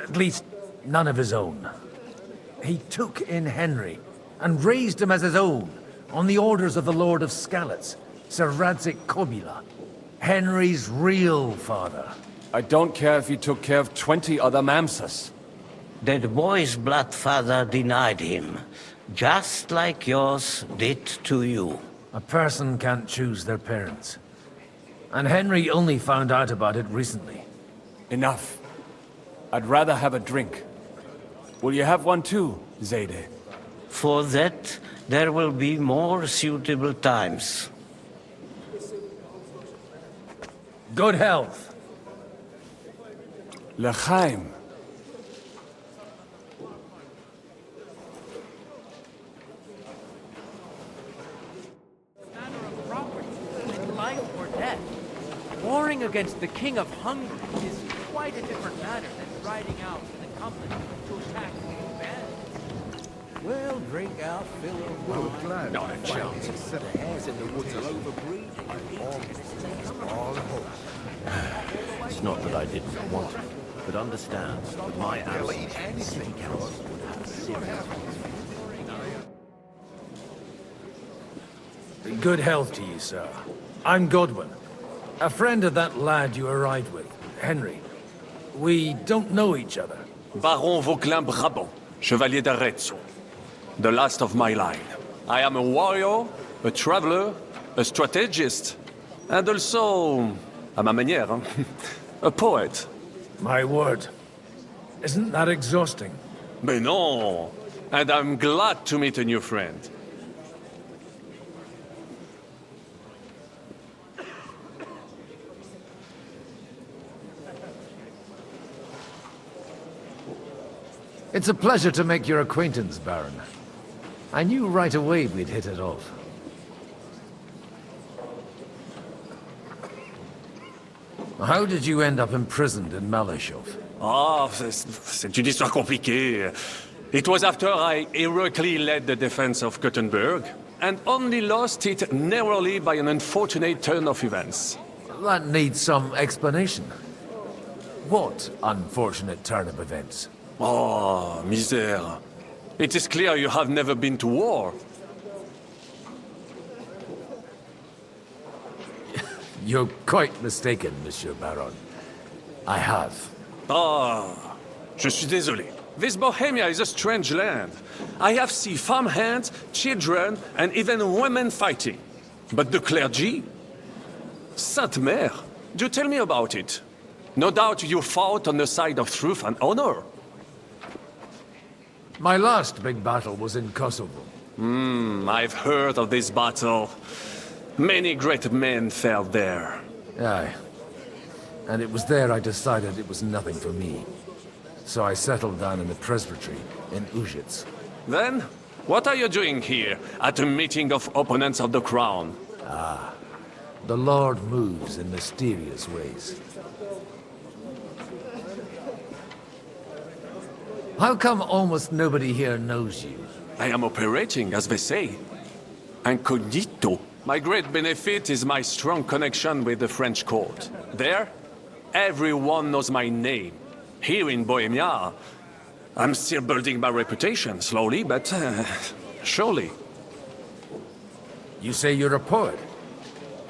At least, none of his own. He took in Henry and raised him as his own, on the orders of the Lord of Skalitz, Sir Radzik Kobila, Henry's real father. I don't care if he took care of 20 other Mamsas. That boy's blood father denied him, just like yours did to you. A person can't choose their parents. And Henry only found out about it recently. Enough. I'd rather have a drink. Will you have one too, Zayde? For that, there will be more suitable times. Good health. L'chaim. Life or death. Warring against the King of Hungary is quite a different matter than riding out with a company to attack these bands. Well, drink our fill of wine. Not a chance. The hares in the woods are overbreeding. It's not that I didn't want it, but understand that my absence in the city council would have serious Good health to you, sir. I'm Godwin, a friend of that lad you arrived with, Henry. We don't know each other. Baron Vauquelin Brabant, Chevalier d'Arezzo. The last of my line. I am a warrior, a traveler, a strategist, and also, à ma manière, a poet. My word. Isn't that exhausting? Mais non! And I'm glad to meet a new friend. It's a pleasure to make your acquaintance, Baron. I knew right away we'd hit it off. How did you end up imprisoned in Malashov? Ah, c'est une histoire compliquée. It was after I heroically led the defense of Gothenburg, and only lost it narrowly by an unfortunate turn of events. That needs some explanation. What unfortunate turn of events? Oh, misère. It is clear you have never been to war. You're quite mistaken, Monsieur Baron. I have. Ah, je suis désolé. This Bohemia is a strange land. I have seen farmhands, children, and even women fighting. But the clergy? Sainte Mère, do tell me about it. No doubt you fought on the side of truth and honor. My last big battle was in Kosovo. I've heard of this battle. Many great men fell there. Aye. And it was there I decided it was nothing for me. So I settled down in the presbytery in Ujits. Then, what are you doing here, at a meeting of opponents of the crown? Ah, the Lord moves in mysterious ways. How come almost nobody here knows you? I am operating, as they say. Incognito. My great benefit is my strong connection with the French court. There, everyone knows my name. Here in Bohemia, I'm still building my reputation, slowly, but surely. You say you're a poet?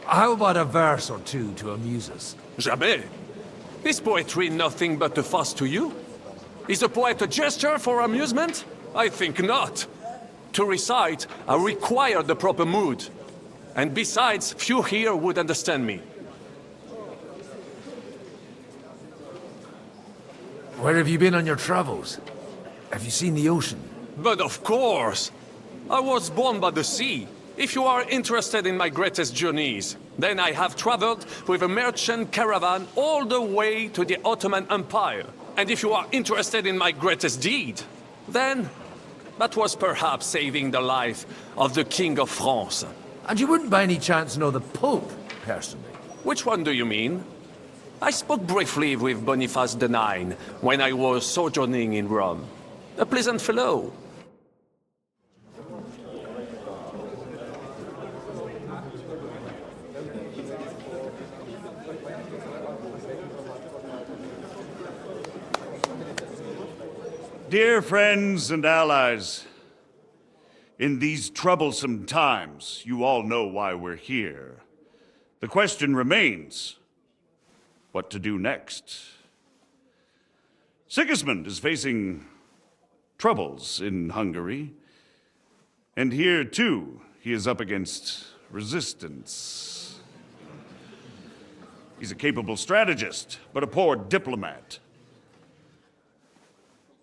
How about a verse or two to amuse us? Jamais. Is poetry nothing but a fuss to you? Is a poet a gesture for amusement? I think not. To recite, I require the proper mood. And besides, few here would understand me. Where have you been on your travels? Have you seen the ocean? But of course! I was born by the sea. If you are interested in my greatest journeys, then I have traveled with a merchant caravan all the way to the Ottoman Empire. And if you are interested in my greatest deed, then that was perhaps saving the life of the King of France. And you wouldn't by any chance know the Pope, personally? Which one do you mean? I spoke briefly with Boniface IX when I was sojourning in Rome. A pleasant fellow. Dear friends and allies, in these troublesome times, you all know why we're here. The question remains, what to do next? Sigismund is facing troubles in Hungary, and here too he is up against resistance. He's a capable strategist, but a poor diplomat.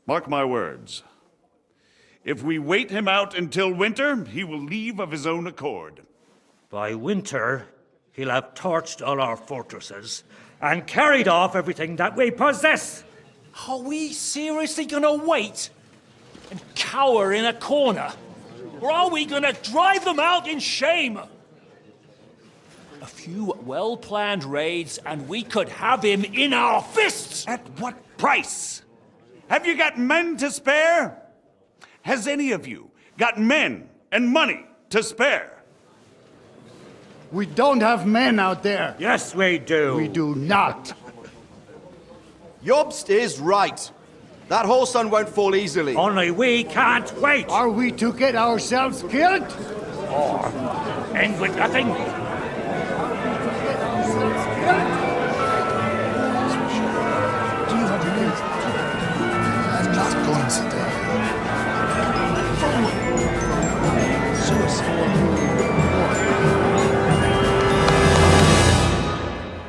Mark my words. If we wait him out until winter, he will leave of his own accord. By winter, he'll have torched all our fortresses and carried off everything that we possess. Are we seriously gonna wait and cower in a corner? Or are we gonna drive them out in shame? A few well-planned raids and we could have him in our fists! At what price? Have you got men to spare? Has any of you got men and money to spare? We don't have men out there. Yes, we do. We do not. Jobst is right. That whole sun won't fall easily. Only we can't wait. Are we to get ourselves killed? Or end with nothing?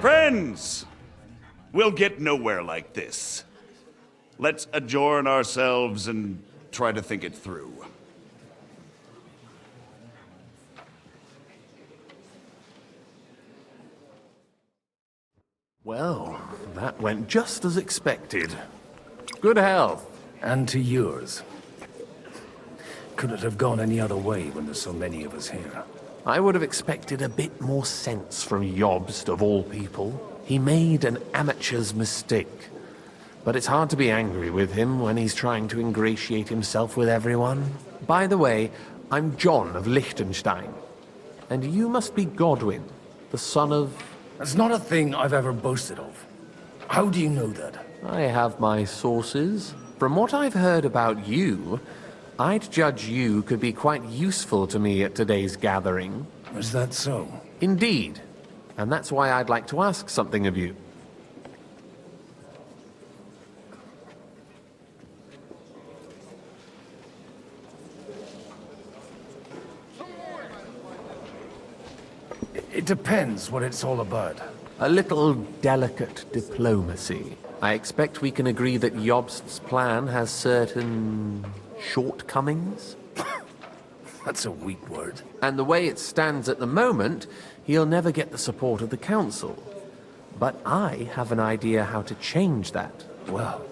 Friends, we'll get nowhere like this. Let's adjourn ourselves and try to think it through. Well, that went just as expected. Good health. And to yours. Could it have gone any other way when there's so many of us here? I would have expected a bit more sense from Jobst, of all people. He made an amateur's mistake. But it's hard to be angry with him when he's trying to ingratiate himself with everyone. By the way, I'm John of Liechtenstein. And you must be Godwin, the son of... That's not a thing I've ever boasted of. How do you know that? I have my sources. From what I've heard about you, I'd judge you could be quite useful to me at today's gathering. Is that so? Indeed. And that's why I'd like to ask something of you. It depends what it's all about. A little delicate diplomacy. I expect we can agree that Jobst's plan has certain shortcomings? That's a weak word. And the way it stands at the moment, he'll never get the support of the council. But I have an idea how to change that. Well,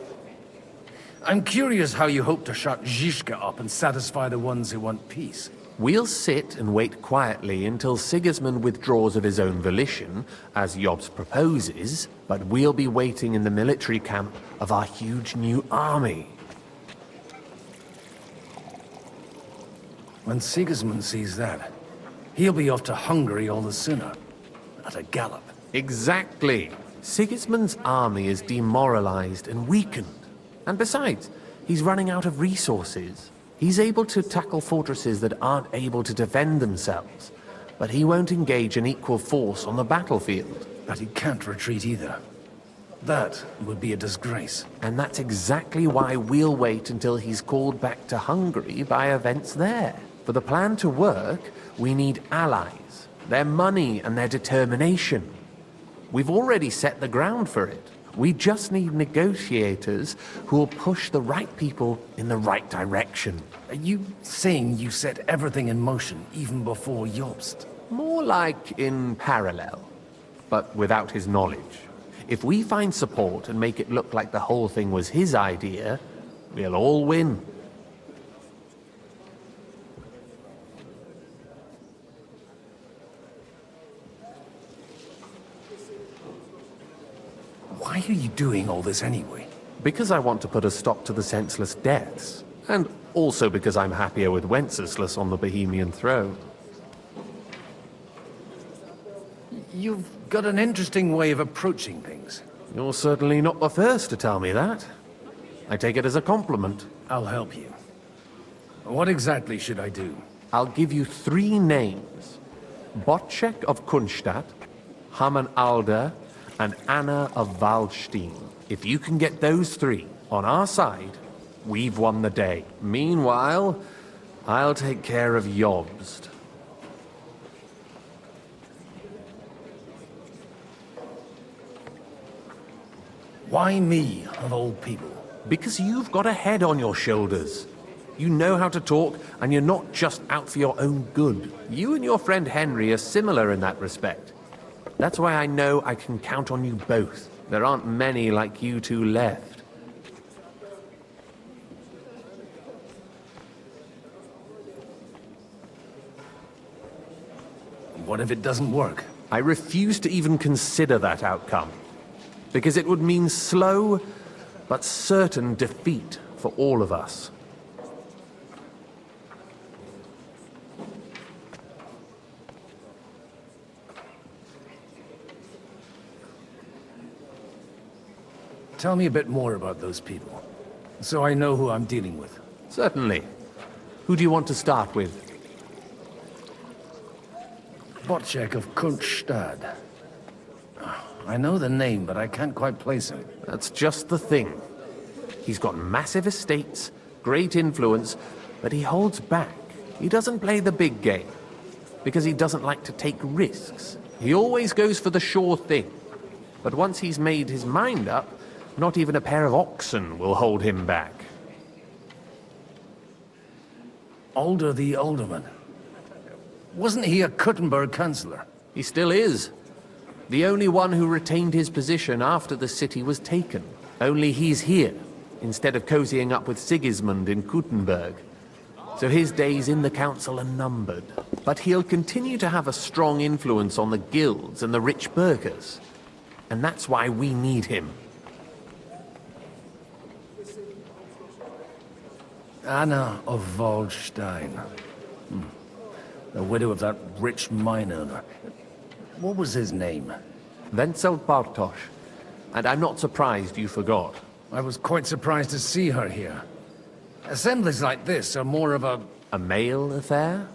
I'm curious how you hope to shut Zizka up and satisfy the ones who want peace. We'll sit and wait quietly until Sigismund withdraws of his own volition, as Jobst proposes, but we'll be waiting in the military camp of our huge new army. When Sigismund sees that, he'll be off to Hungary all the sooner. At a gallop. Exactly. Sigismund's army is demoralized and weakened. And besides, he's running out of resources. He's able to tackle fortresses that aren't able to defend themselves, but he won't engage an equal force on the battlefield. But he can't retreat either. That would be a disgrace. And that's exactly why we'll wait until he's called back to Hungary by events there. For the plan to work, we need allies, their money and their determination. We've already set the ground for it. We just need negotiators who will push the right people in the right direction. Are you saying you set everything in motion even before Jobst? More like in parallel, but without his knowledge. If we find support and make it look like the whole thing was his idea, we'll all win. Why are you doing all this anyway? Because I want to put a stop to the senseless deaths. And also because I'm happier with Wenceslas on the Bohemian throne. You've got an interesting way of approaching things. You're certainly not the first to tell me that. I take it as a compliment. I'll help you. What exactly should I do? I'll give you 3 names. Botchek of Kunstadt, Haman Alda, and Anna of Waldstein. If you can get those three on our side, we've won the day. Meanwhile, I'll take care of Jobst. Why me, of all people? Because you've got a head on your shoulders. You know how to talk, and you're not just out for your own good. You and your friend Henry are similar in that respect. That's why I know I can count on you both. There aren't many like you two left. What if it doesn't work? I refuse to even consider that outcome. Because it would mean slow, but certain defeat for all of us. Tell me a bit more about those people, so I know who I'm dealing with. Certainly. Who do you want to start with? Botchek of Kunststadt. I know the name, but I can't quite place him. That's just the thing. He's got massive estates, great influence, but he holds back. He doesn't play the big game, because he doesn't like to take risks. He always goes for the sure thing. But once he's made his mind up, not even a pair of oxen will hold him back. Alder the Alderman. Wasn't he a Kuttenberg councillor? He still is. The only one who retained his position after the city was taken. Only he's here, instead of cozying up with Sigismund in Kuttenberg. So his days in the council are numbered. But he'll continue to have a strong influence on the guilds and the rich burghers. And that's why we need him. Anna of Waldstein. The widow of that rich mine owner. What was his name? Wenzel Bartosz. And I'm not surprised you forgot. I was quite surprised to see her here. Assemblies like this are more of a... A male affair?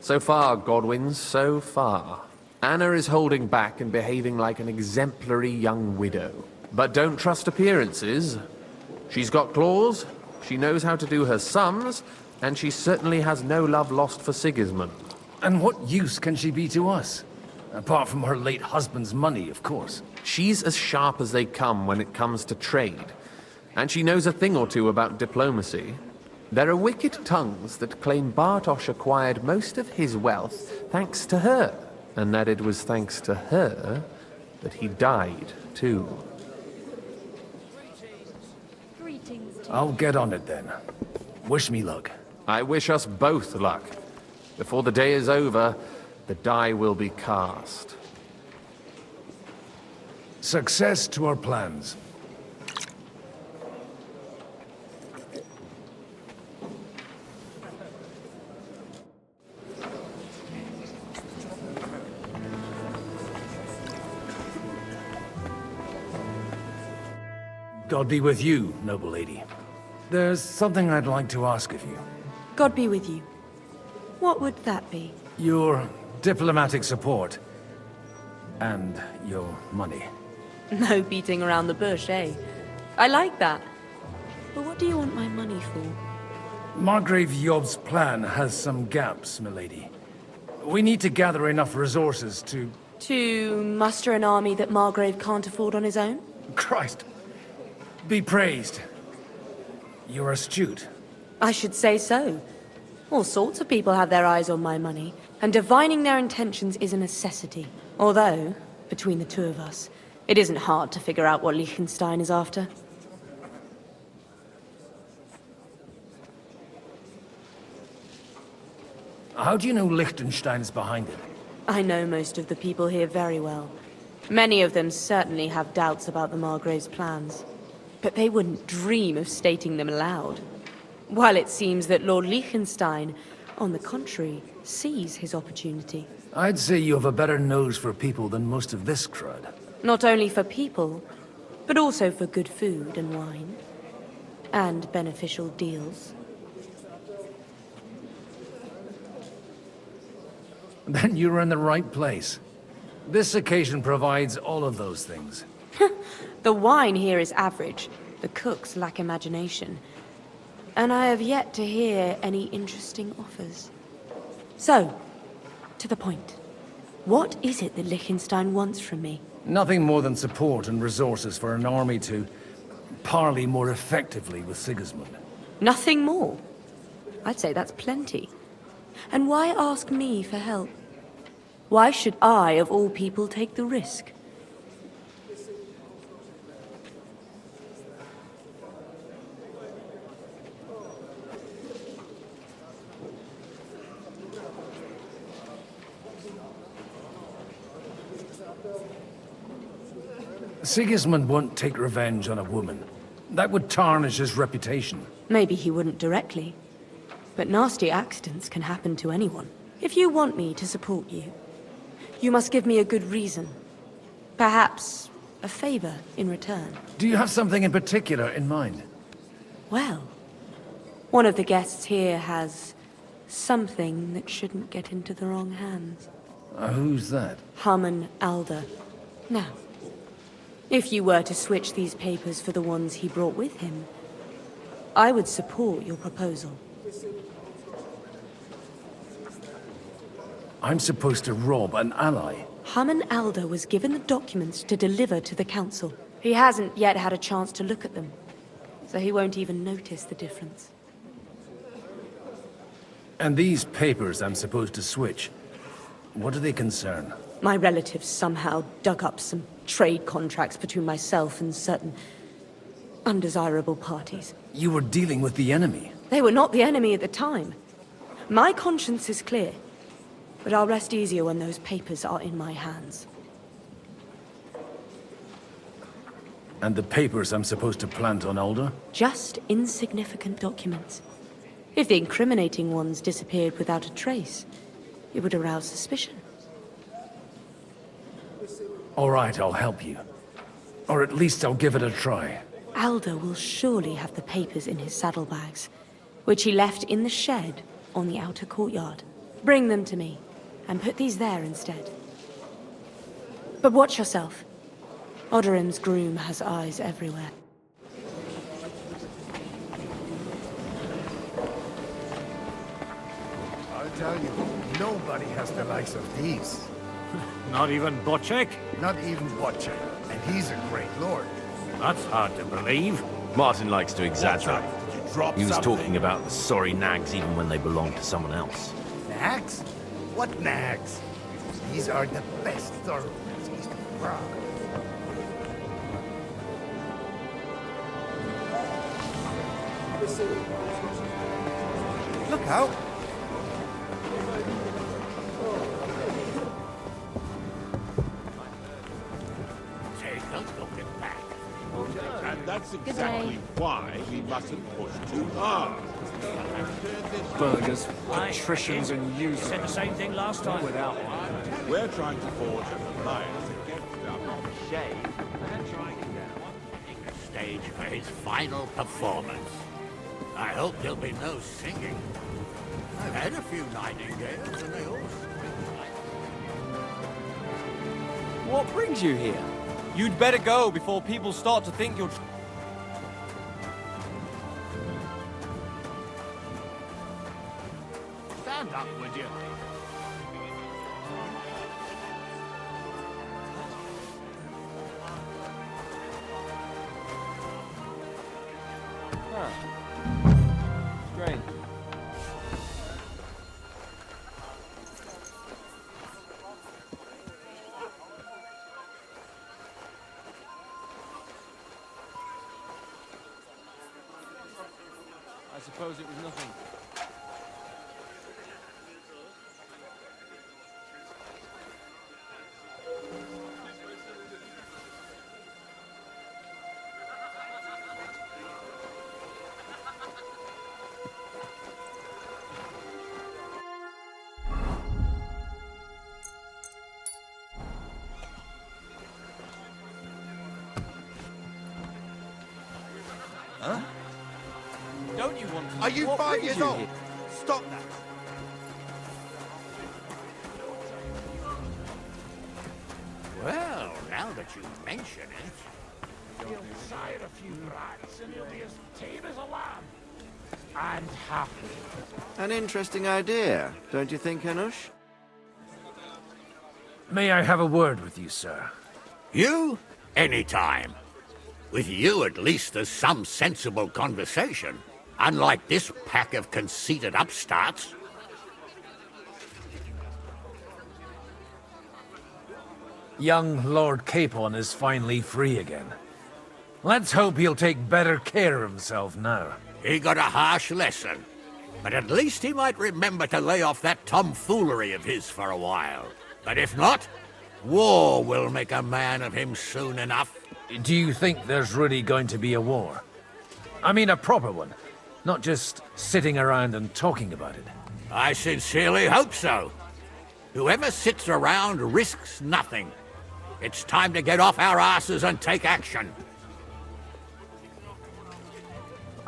So far, Godwin, so far. Anna is holding back and behaving like an exemplary young widow. But don't trust appearances. She's got claws, she knows how to do her sums, and she certainly has no love lost for Sigismund. And what use can she be to us? Apart from her late husband's money, of course. She's as sharp as they come when it comes to trade. And she knows a thing or two about diplomacy. There are wicked tongues that claim Bartosz acquired most of his wealth thanks to her. And that it was thanks to her that he died, too. I'll get on it then. Wish me luck. I wish us both luck. Before the day is over, the die will be cast. Success to our plans. God be with you, noble lady. There's something I'd like to ask of you. God be with you. What would that be? Your diplomatic support. And your money. No beating around the bush, eh? I like that. But what do you want my money for? Margrave Job's plan has some gaps, milady. We need to gather enough resources to... To muster an army that Margrave can't afford on his own? Christ! Be praised. You're astute. I should say so. All sorts of people have their eyes on my money, and divining their intentions is a necessity. Although, between the two of us, it isn't hard to figure out what Liechtenstein is after. How do you know Liechtenstein is behind it? I know most of the people here very well. Many of them certainly have doubts about the Margrave's plans. But they wouldn't dream of stating them aloud. While it seems that Lord Liechtenstein, on the contrary, sees his opportunity. I'd say you have a better nose for people than most of this crowd. Not only for people, but also for good food and wine. And beneficial deals. Then you're in the right place. This occasion provides all of those things. The wine here is average. The cooks lack imagination. And I have yet to hear any interesting offers. So, to the point. What is it that Liechtenstein wants from me? Nothing more than support and resources for an army to parley more effectively with Sigismund. Nothing more? I'd say that's plenty. And why ask me for help? Why should I, of all people, take the risk? Sigismund won't take revenge on a woman. That would tarnish his reputation. Maybe he wouldn't directly. But nasty accidents can happen to anyone. If you want me to support you, you must give me a good reason. Perhaps a favor in return. Do you have something in particular in mind? Well, one of the guests here has something that shouldn't get into the wrong hands. Who's that? Harman Alder. Now, if you were to switch these papers for the ones he brought with him, I would support your proposal. I'm supposed to rob an ally. Harman Alder was given the documents to deliver to the council. He hasn't yet had a chance to look at them, so he won't even notice the difference. And these papers I'm supposed to switch, what do they concern? My relatives somehow dug up some trade contracts between myself and certain undesirable parties. You were dealing with the enemy. They were not the enemy at the time. My conscience is clear, but I'll rest easier when those papers are in my hands. And the papers I'm supposed to plant on Alder? Just insignificant documents. If the incriminating ones disappeared without a trace, it would arouse suspicion. All right, I'll help you. Or at least I'll give it a try. Alder will surely have the papers in his saddlebags, which he left in the shed on the outer courtyard. Bring them to me, and put these there instead. But watch yourself. Odorim's groom has eyes everywhere. I'll tell you, nobody has the likes of these. Not even Bocek? Not even Bocek, and he's a great lord. That's hard to believe. Martin likes to exaggerate. Did you drop He was something? talking about the sorry nags even when they belong to someone else. Nags? What nags? These are the best thoroughbreds east of Prague. Look out! Take a look at that. And that's exactly why we mustn't push too hard. Burgers, patricians, and You youth. said the same thing last time. Without one. We're trying to forge an alliance against them. Shave, and then trying stage for his final performance. I hope there'll be no singing. I've had a few nightingales, and they all What brings you here? You'd better go before people start to think you're... stand up, would you? Strange. I suppose it was nothing. Huh? Don't you want to... Are you What 5 brings years you old? here? Stop that. Well, now that you mention it... He'll sire a few brats, and he'll be as tame as a lamb. And happy. An interesting idea, don't you think, Hanush? May I have a word with you, sir? You? Anytime. With you, at least, there's some sensible conversation. Unlike this pack of conceited upstarts. Young Lord Capon is finally free again. Let's hope he'll take better care of himself now. He got a harsh lesson. But at least he might remember to lay off that tomfoolery of his for a while. But if not, war will make a man of him soon enough. Do you think there's really going to be a war? I mean a proper one, not just sitting around and talking about it. I sincerely hope so. Whoever sits around risks nothing. It's time to get off our asses and take action.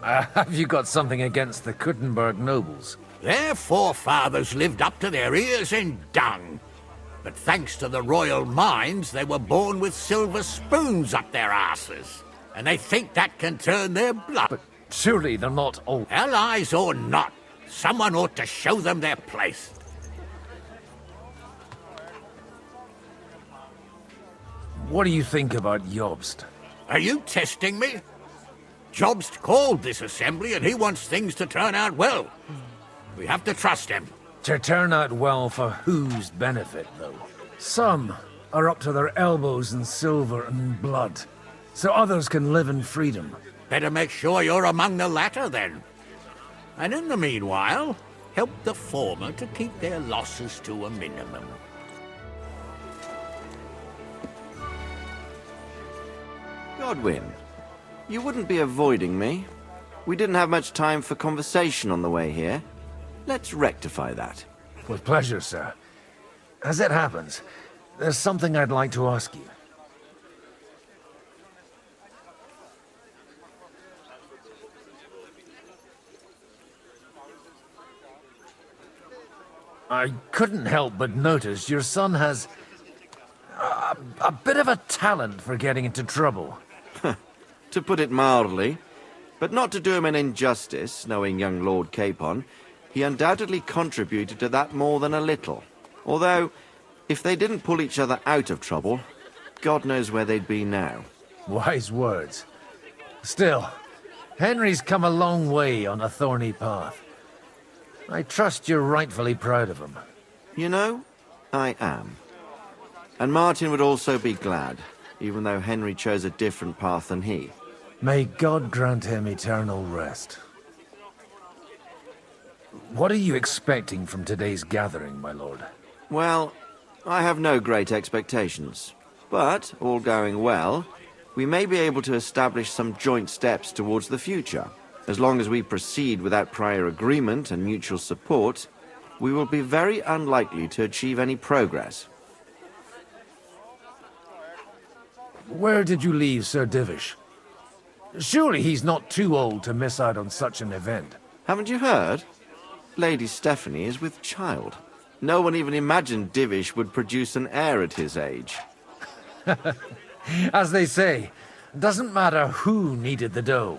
Have you got something against the Kuttenberg nobles? Their forefathers lived up to their ears in dung. But thanks to the royal mines, they were born with silver spoons up their asses. And they think that can turn their blood. But surely they're not all... Allies or not, someone ought to show them their place. What do you think about Jobst? Are you testing me? Jobst called this assembly and he wants things to turn out well. We have to trust him. To turn out well for whose benefit, though? Some are up to their elbows in silver and blood, so others can live in freedom. Better make sure you're among the latter, then. And in the meanwhile, help the former to keep their losses to a minimum. Godwin, you wouldn't be avoiding me. We didn't have much time for conversation on the way here. Let's rectify that. With pleasure, sir. As it happens, there's something I'd like to ask you. I couldn't help but notice your son has a bit of a talent for getting into trouble. To put it mildly, but not to do him an injustice, knowing young Lord Capon, he undoubtedly contributed to that more than a little. Although, if they didn't pull each other out of trouble, God knows where they'd be now. Wise words. Still, Henry's come a long way on a thorny path. I trust you're rightfully proud of him. You know, I am. And Martin would also be glad, even though Henry chose a different path than he. May God grant him eternal rest. What are you expecting from today's gathering, my lord? Well, I have no great expectations. But, all going well, we may be able to establish some joint steps towards the future. As long as we proceed without prior agreement and mutual support, we will be very unlikely to achieve any progress. Where did you leave Sir Divish? Surely he's not too old to miss out on such an event. Haven't you heard? Lady Stephanie is with child. No one even imagined Divish would produce an heir at his age. As they say, doesn't matter who kneaded the dough,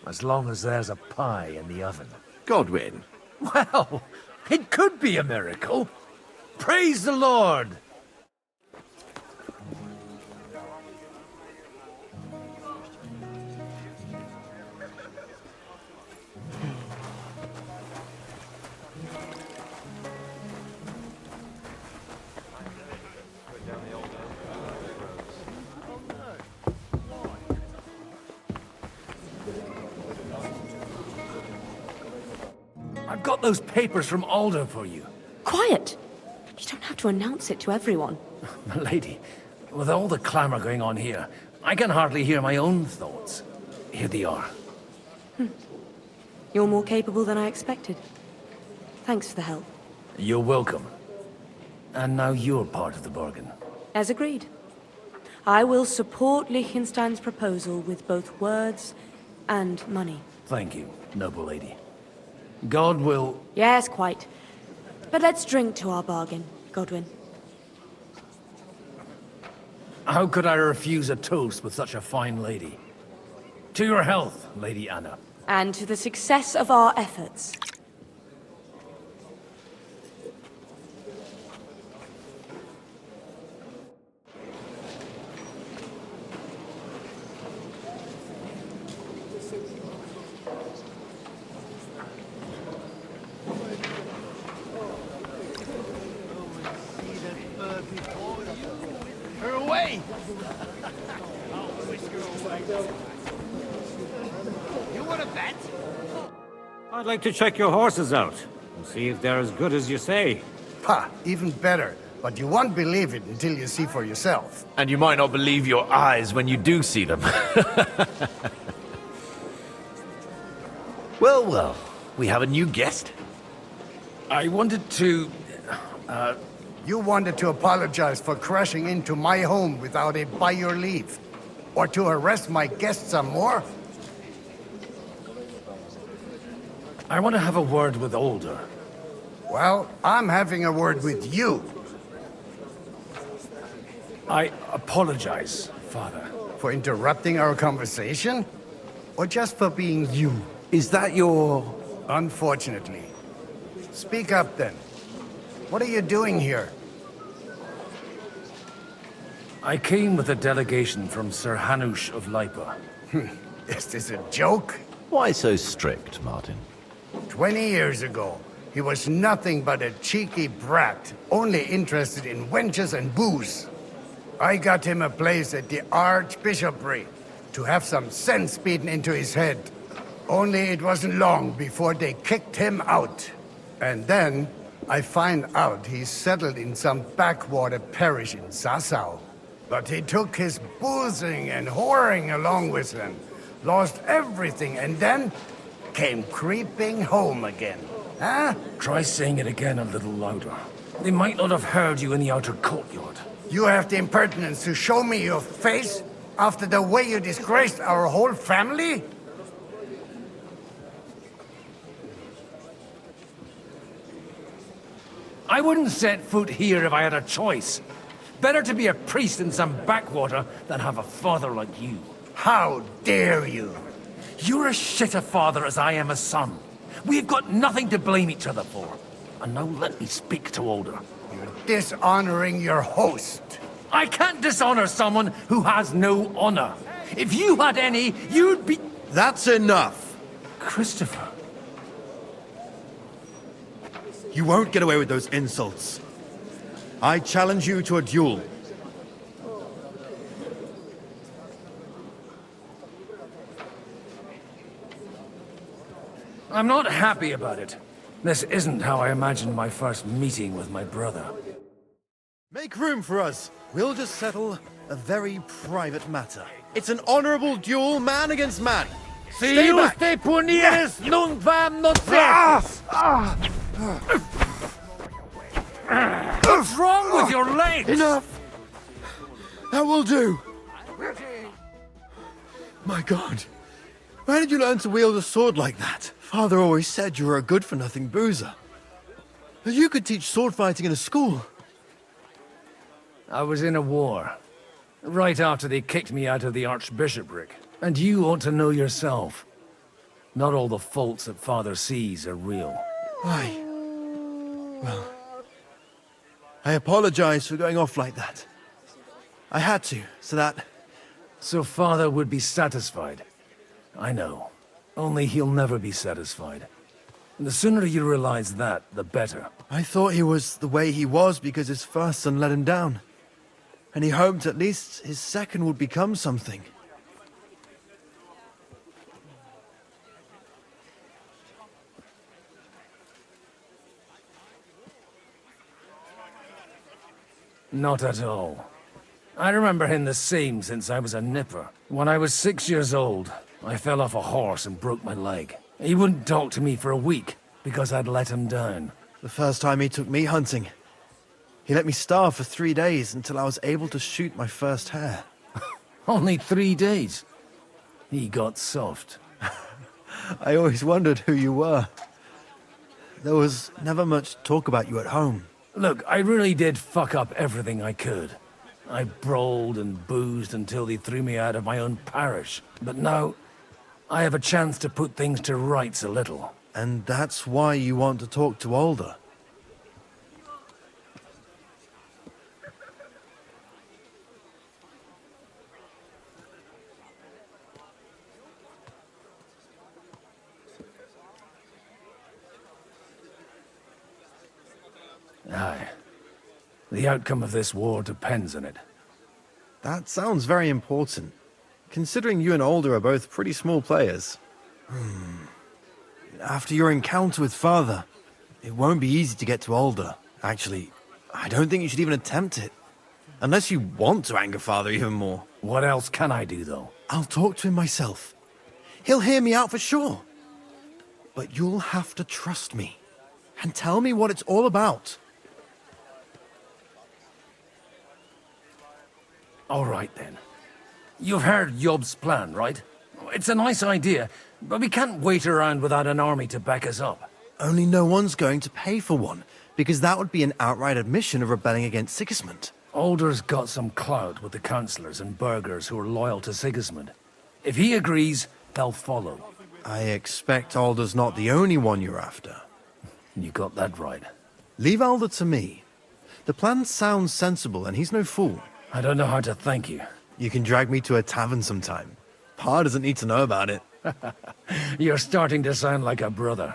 as long as there's a pie in the oven. Godwin. Well, it could be a miracle. Praise the Lord! I've got those papers from Aldo for you. Quiet! You don't have to announce it to everyone. Milady, with all the clamor going on here, I can hardly hear my own thoughts. Here they are. You're more capable than I expected. Thanks for the help. You're welcome. And now you're part of the bargain. As agreed. I will support Liechtenstein's proposal with both words and money. Thank you, noble lady. God will... Yes, quite. But let's drink to our bargain, Godwin. How could I refuse a toast with such a fine lady? To your health, Lady Anna. And to the success of our efforts. Away! You want to bet? I'd like to check your horses out and see if they're as good as you say. Ha, even better. But you won't believe it until you see for yourself. And you might not believe your eyes when you do see them. Well, well, we have a new guest. I wanted to... You wanted to apologize for crashing into my home without it by your leave. Or to arrest my guests some more? I want to have a word with Older. Well, I'm having a word with you. I apologize, Father. For interrupting our conversation? Or just for being you? Is that your... Unfortunately. Speak up then. What are you doing here? I came with a delegation from Sir Hanush of Lipa. Is this a joke? Why so strict, Martin? 20 years ago, he was nothing but a cheeky brat, only interested in wenches and booze. I got him a place at the Archbishopric to have some sense beaten into his head. Only it wasn't long before they kicked him out. And then I find out he's settled in some backwater parish in Sassau. But he took his boozing and whoring along with him, lost everything, and then came creeping home again. Huh? Try saying it again a little louder. They might not have heard you in the outer courtyard. You have the impertinence to show me your face after the way you disgraced our whole family? I wouldn't set foot here if I had a choice. Better to be a priest in some backwater than have a father like you. How dare you? You're as shit a father as I am a son. We've got nothing to blame each other for. And now let me speak to Older. You're dishonoring your host. I can't dishonor someone who has no honor. If you had any, you'd be... That's enough. Christopher. You won't get away with those insults. I challenge you to a duel. I'm not happy about it. This isn't how I imagined my first meeting with my brother. Make room for us. We'll just settle a very private matter. It's an honorable duel, man against man. Stay back. What's wrong with your legs? Enough. That will do. My God. Where did you learn to wield a sword like that? Father always said you were a good-for-nothing boozer. That you could teach sword fighting in a school. I was in a war. Right after they kicked me out of the Archbishopric. And you ought to know yourself. Not all the faults that Father sees are real. Aye. Well, I apologize for going off like that. I had to, so that... So Father would be satisfied. I know. Only he'll never be satisfied. And the sooner you realize that, the better. I thought he was the way he was because his first son let him down. And he hoped at least his second would become something. Not at all. I remember him the same since I was a nipper. When I was 6 years old, I fell off a horse and broke my leg. He wouldn't talk to me for a week because I'd let him down. The first time he took me hunting, he let me starve for 3 days until I was able to shoot my first hare. Only 3 days? He got soft. I always wondered who you were. There was never much talk about you at home. Look, I really did fuck up everything I could. I brawled and boozed until they threw me out of my own parish. But now, I have a chance to put things to rights a little. And that's why you want to talk to Alder? Aye. The outcome of this war depends on it. That sounds very important, considering you and Alder are both pretty small players. After your encounter with Father, it won't be easy to get to Alder. Actually, I don't think you should even attempt it. Unless you want to anger Father even more. What else can I do, though? I'll talk to him myself. He'll hear me out for sure. But you'll have to trust me and tell me what it's all about. All right, then. You've heard Yob's plan, right? It's a nice idea, but we can't wait around without an army to back us up. Only no one's going to pay for one, because that would be an outright admission of rebelling against Sigismund. Alder's got some clout with the councillors and burghers who are loyal to Sigismund. If he agrees, they'll follow. I expect Alder's not the only one you're after. You got that right. Leave Alder to me. The plan sounds sensible, and he's no fool. I don't know how to thank you. You can drag me to a tavern sometime. Pa doesn't need to know about it. You're starting to sound like a brother.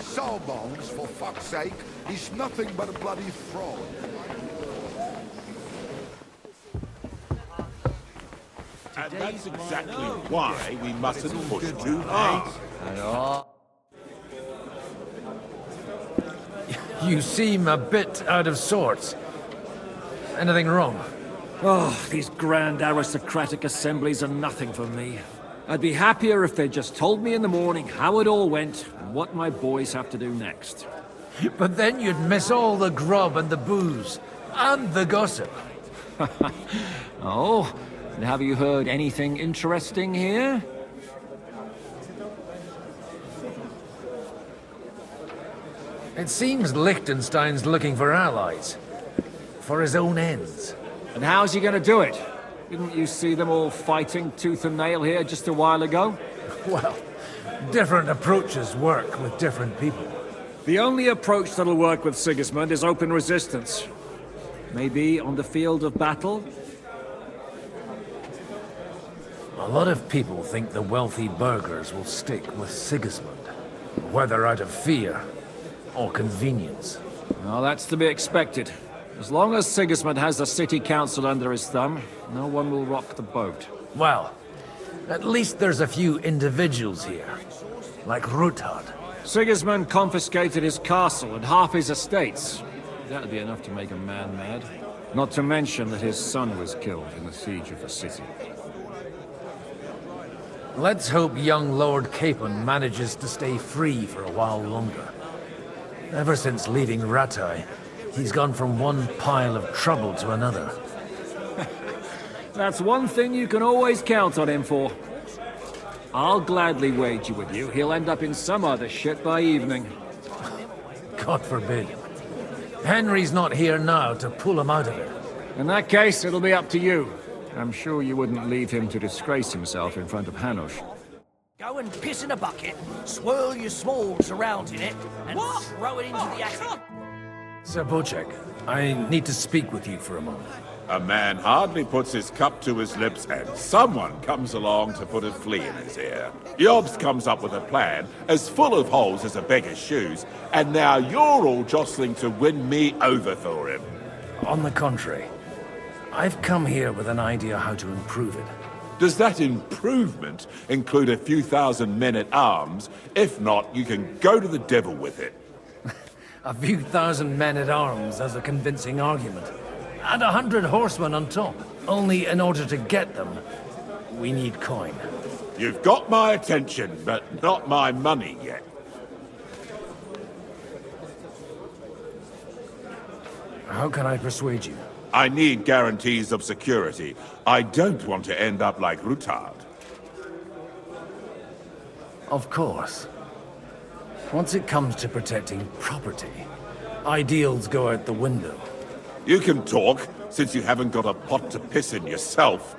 Sawbones, for fuck's sake, he's nothing but a bloody fraud. And that's exactly why we mustn't push too hard. You seem a bit out of sorts. Anything wrong? Oh, these grand aristocratic assemblies are nothing for me. I'd be happier if they just told me in the morning how it all went and what my boys have to do next. But then you'd miss all the grub and the booze, and the gossip. Oh, and have you heard anything interesting here? It seems Liechtenstein's looking for allies. For his own ends. And how's he gonna do it? Didn't you see them all fighting tooth and nail here just a while ago? Well, different approaches work with different people. The only approach that'll work with Sigismund is open resistance. Maybe on the field of battle? A lot of people think the wealthy burghers will stick with Sigismund, whether out of fear or convenience. Well, that's to be expected. As long as Sigismund has the city council under his thumb, no one will rock the boat. Well, at least there's a few individuals here, like Ruthard. Sigismund confiscated his castle and half his estates. That'd be enough to make a man mad. Not to mention that his son was killed in the siege of the city. Let's hope young Lord Capon manages to stay free for a while longer. Ever since leaving Rattay, he's gone from one pile of trouble to another. That's one thing you can always count on him for. I'll gladly wager with you he'll end up in some other shit by evening. God forbid. Henry's not here now to pull him out of it. In that case, it'll be up to you. I'm sure you wouldn't leave him to disgrace himself in front of Hanush. Go and piss in a bucket, swirl your smalls around in it, and throw it into the attic. Sir Bocek, I need to speak with you for a moment. A man hardly puts his cup to his lips and someone comes along to put a flea in his ear. Yobs comes up with a plan as full of holes as a beggar's shoes, and now you're all jostling to win me over for him. On the contrary, I've come here with an idea how to improve it. Does that improvement include a few thousand men at arms? If not, you can go to the devil with it. A few thousand men-at-arms as a convincing argument. And 100 horsemen on top. Only in order to get them, we need coin. You've got my attention, but not my money yet. How can I persuade you? I need guarantees of security. I don't want to end up like Rutard. Of course. Once it comes to protecting property, ideals go out the window. You can talk, since you haven't got a pot to piss in yourself.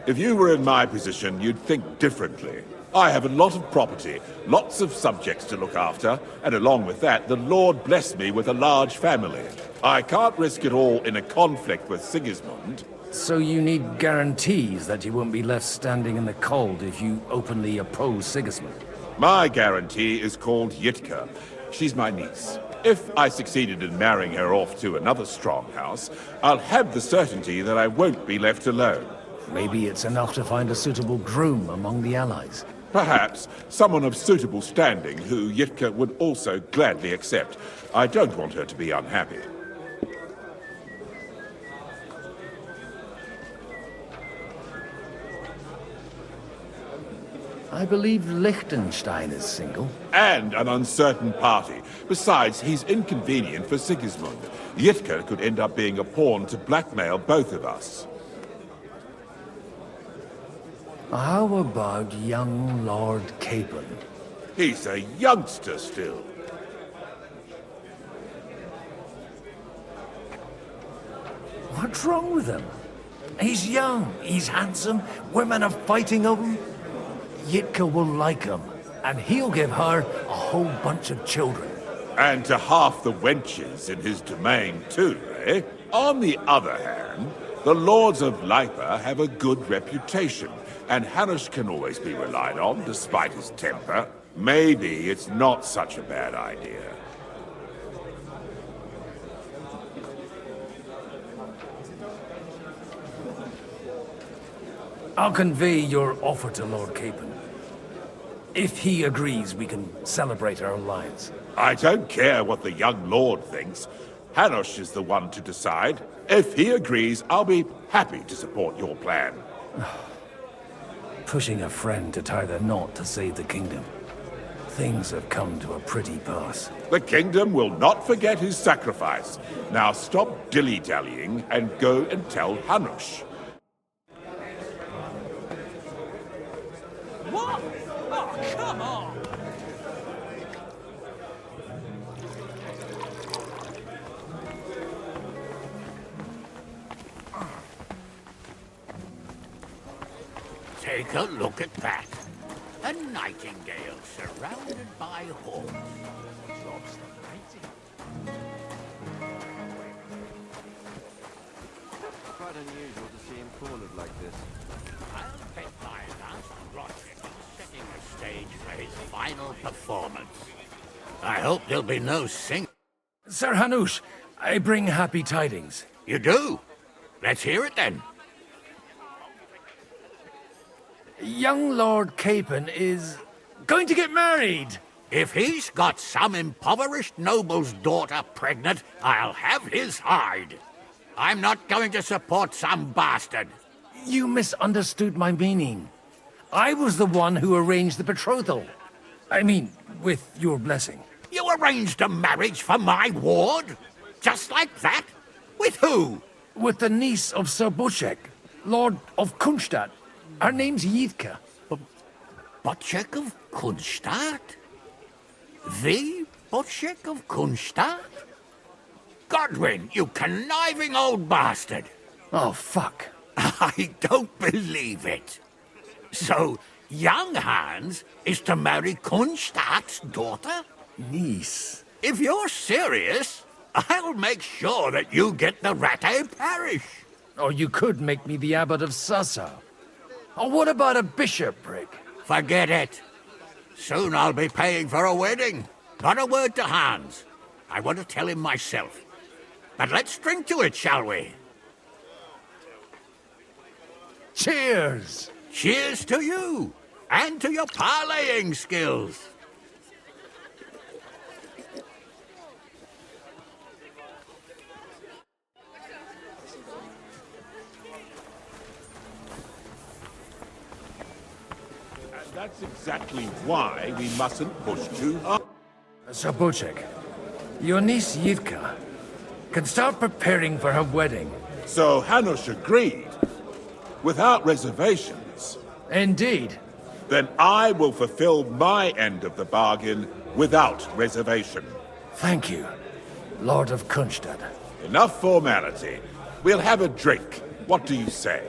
If you were in my position, you'd think differently. I have a lot of property, lots of subjects to look after, and along with that, the Lord blessed me with a large family. I can't risk it all in a conflict with Sigismund. So you need guarantees that you won't be left standing in the cold if you openly oppose Sigismund? My guarantee is called Yitka. She's my niece. If I succeeded in marrying her off to another strong house, I'll have the certainty that I won't be left alone. Maybe it's enough to find a suitable groom among the allies. Perhaps someone of suitable standing who Yitka would also gladly accept. I don't want her to be unhappy. I believe Liechtenstein is single. And an uncertain party. Besides, he's inconvenient for Sigismund. Yitka could end up being a pawn to blackmail both of us. How about young Lord Capon? He's a youngster still. What's wrong with him? He's young, he's handsome, women are fighting over him. Yitka will like him, and he'll give her a whole bunch of children. And to half the wenches in his domain too, eh? On the other hand, the lords of Lipa have a good reputation, and Hanush can always be relied on, despite his temper. Maybe it's not such a bad idea. I'll convey your offer to Lord Capon. If he agrees, we can celebrate our alliance. I don't care what the young lord thinks. Hanush is the one to decide. If he agrees, I'll be happy to support your plan. Pushing a friend to tie the knot to save the kingdom. Things have come to a pretty pass. The kingdom will not forget his sacrifice. Now stop dilly-dallying and go and tell Hanush. What? Oh, come on! Take a look at that. A nightingale surrounded by hawks. Quite unusual to see him cornered like this. I'll bet my last rocket is setting the stage for his final performance. I hope there'll be no sing. Sir Hanush, I bring happy tidings. You do? Let's hear it then. Young Lord Capon is going to get married. If he's got some impoverished noble's daughter pregnant, I'll have his hide. I'm not going to support some bastard. You misunderstood my meaning. I was the one who arranged the betrothal. I mean, with your blessing. You arranged a marriage for my ward? Just like that? With who? With the niece of Sir Boczek, Lord of Kunstadt. Her name's Yitka. Boczek of Kunstadt? The Boczek of Kunstadt? Godwin, you conniving old bastard! Oh, fuck. I don't believe it. So, young Hans is to marry Kunstadt's daughter? Niece. If you're serious, I'll make sure that you get the Rattay parish. Or you could make me the abbot of Sassa. Or what about a bishopric? Forget it. Soon I'll be paying for a wedding. Not a word to Hans. I want to tell him myself. But let's drink to it, shall we? Cheers! Cheers to you, and to your parleying skills. That's exactly why we mustn't push too hard. Sir Bocek, your niece Yitka can start preparing for her wedding. So Hanush agreed, without reservations. Indeed. Then I will fulfill my end of the bargain without reservation. Thank you, Lord of Kunstad. Enough formality. We'll have a drink. What do you say?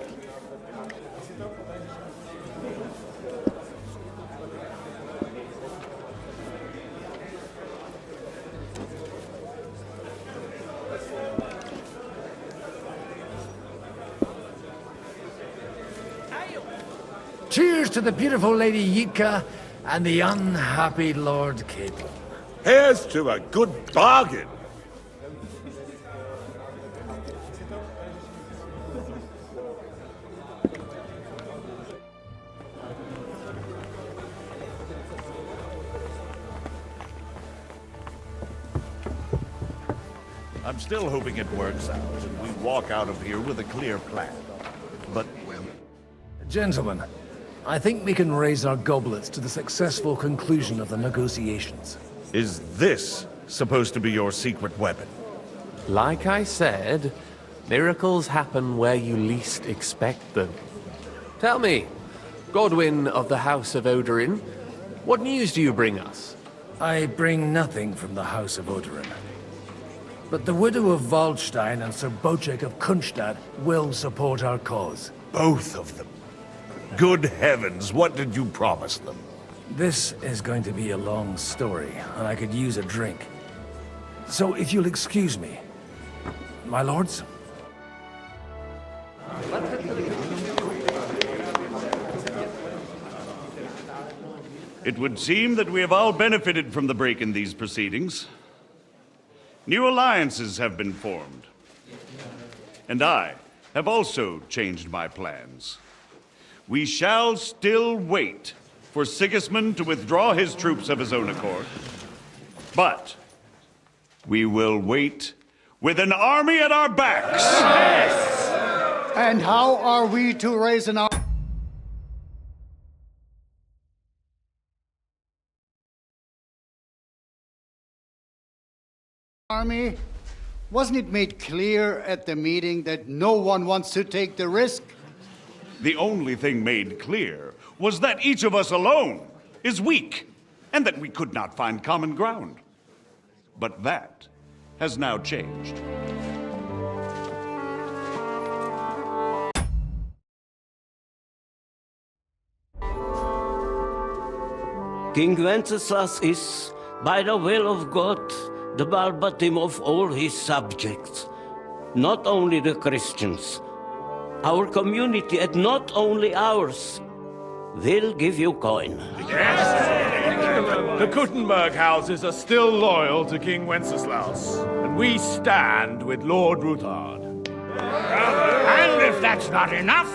Cheers to the beautiful Lady Yitka and the unhappy Lord Caitlin. Here's to a good bargain. I'm still hoping it works out and we walk out of here with a clear plan. But... Gentlemen, I think we can raise our goblets to the successful conclusion of the negotiations. Is this supposed to be your secret weapon? Like I said, miracles happen where you least expect them. Tell me, Godwin of the House of Odorin, what news do you bring us? I bring nothing from the House of Odorin. But the widow of Waldstein and Sir Bocek of Kunstad will support our cause. Both of them? Good heavens, what did you promise them? This is going to be a long story, and I could use a drink. So if you'll excuse me, my lords? It would seem that we have all benefited from the break in these proceedings. New alliances have been formed. And I have also changed my plans. We shall still wait for Sigismund to withdraw his troops of his own accord. But we will wait with an army at our backs. Yes! And how are we to raise an army? Wasn't it made clear at the meeting that no one wants to take the risk? The only thing made clear was that each of us alone is weak, and that we could not find common ground. But that has now changed. King Wenceslas is, by the will of God, the Balbatim of all his subjects, not only the Christians. Our community, and not only ours, will give you coin. Yes! The Kuttenberg houses are still loyal to King Wenceslas, and we stand with Lord Ruthard. And if that's not enough,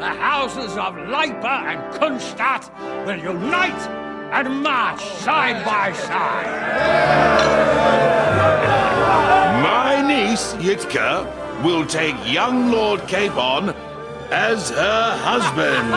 the houses of Leipa and Kunstadt will unite and march side by side. My niece, Yitka, will take young Lord Capon as her husband.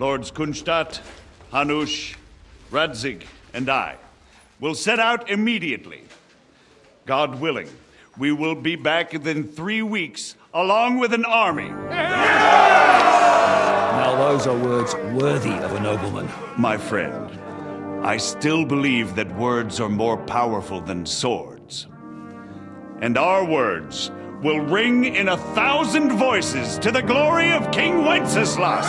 Lords Kunstadt, Hanush, Radzig, and I will set out immediately. God willing, we will be back within 3 weeks, along with an army. Now those are words worthy of a nobleman. My friend, I still believe that words are more powerful than swords. And our words will ring in 1,000 voices to the glory of King Wenceslas.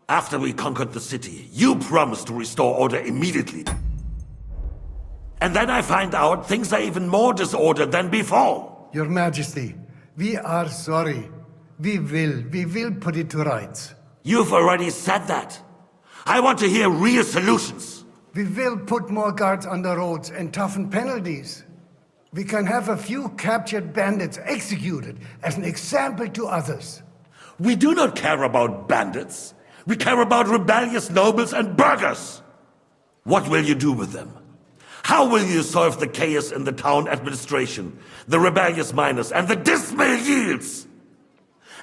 After we conquered the city, you promised to restore order immediately. And then I find out things are even more disordered than before. Your Majesty, we are sorry. We will put it to rights. You've already said that. I want to hear real solutions. We will put more guards on the roads and toughen penalties. We can have a few captured bandits executed as an example to others. We do not care about bandits. We care about rebellious nobles and burghers. What will you do with them? How will you solve the chaos in the town administration, the rebellious miners, and the dismal yields?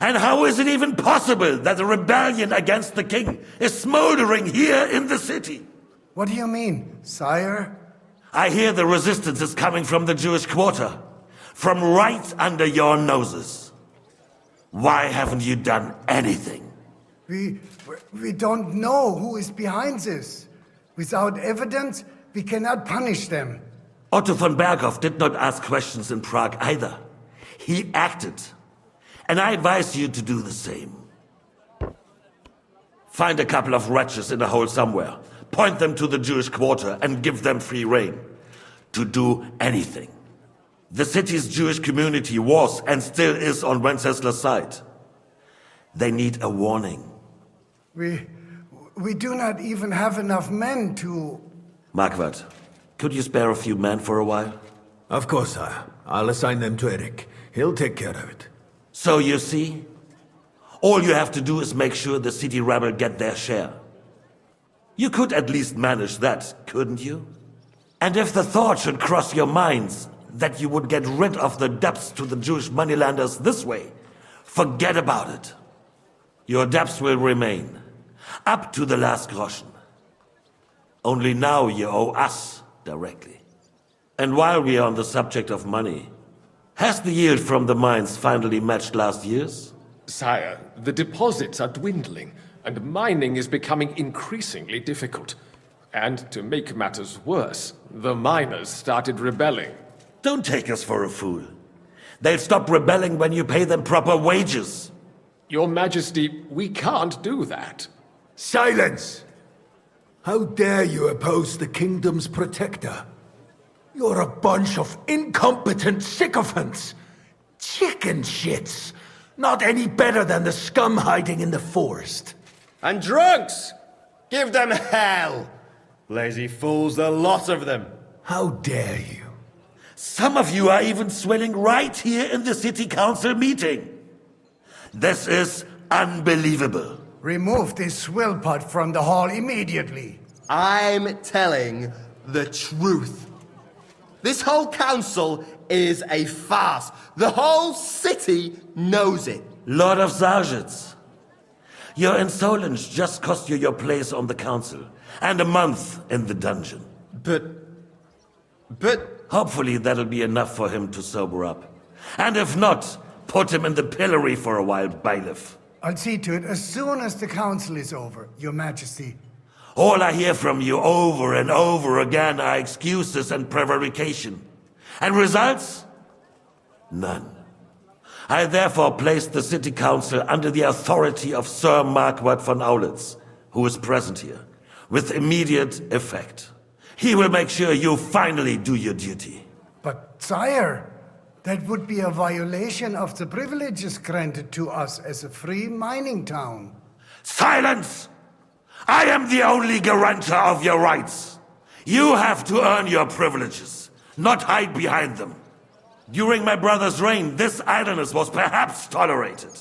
And how is it even possible that a rebellion against the king is smoldering here in the city? What do you mean, sire? I hear the resistance is coming from the Jewish quarter, from right under your noses. Why haven't you done anything? We don't know who is behind this. Without evidence, we cannot punish them. Otto von Berghoff did not ask questions in Prague either. He acted. And I advise you to do the same. Find a couple of wretches in a hole somewhere, point them to the Jewish quarter, and give them free rein to do anything. The city's Jewish community was and still is on Wenceslas' side. They need a warning. We do not even have enough men to... Marquardt, could you spare a few men for a while? Of course, sire. I'll assign them to Eric. He'll take care of it. So you see, all you have to do is make sure the city rebel get their share. You could at least manage that, couldn't you? And if the thought should cross your minds that you would get rid of the debts to the Jewish moneylenders this way, forget about it. Your debts will remain, up to the last groschen. Only now you owe us directly. And while we are on the subject of money, has the yield from the mines finally matched last year's? Sire, the deposits are dwindling, and mining is becoming increasingly difficult. And to make matters worse, the miners started rebelling. Don't take us for a fool. They'll stop rebelling when you pay them proper wages. Your Majesty, we can't do that. Silence! How dare you oppose the kingdom's protector? You're a bunch of incompetent sycophants! Chicken shits! Not any better than the scum hiding in the forest. And drunks! Give them hell! Lazy fools, the lot of them. How dare you? Some of you are even swelling right here in the city council meeting. This is unbelievable. Remove this swill pot from the hall immediately. I'm telling the truth. This whole council is a farce. The whole city knows it. Lord of Sargitz, your insolence just cost you your place on the council and a month in the dungeon. But... Hopefully that'll be enough for him to sober up. And if not, put him in the pillory for a while, bailiff. I'll see to it as soon as the council is over, Your Majesty. All I hear from you over and over again are excuses and prevarication. And results? None. I therefore place the city council under the authority of Sir Marquardt von Aulitz, who is present here, with immediate effect. He will make sure you finally do your duty. But, sire, that would be a violation of the privileges granted to us as a free mining town. Silence! I am the only guarantor of your rights. You have to earn your privileges, not hide behind them. During my brother's reign, this idleness was perhaps tolerated.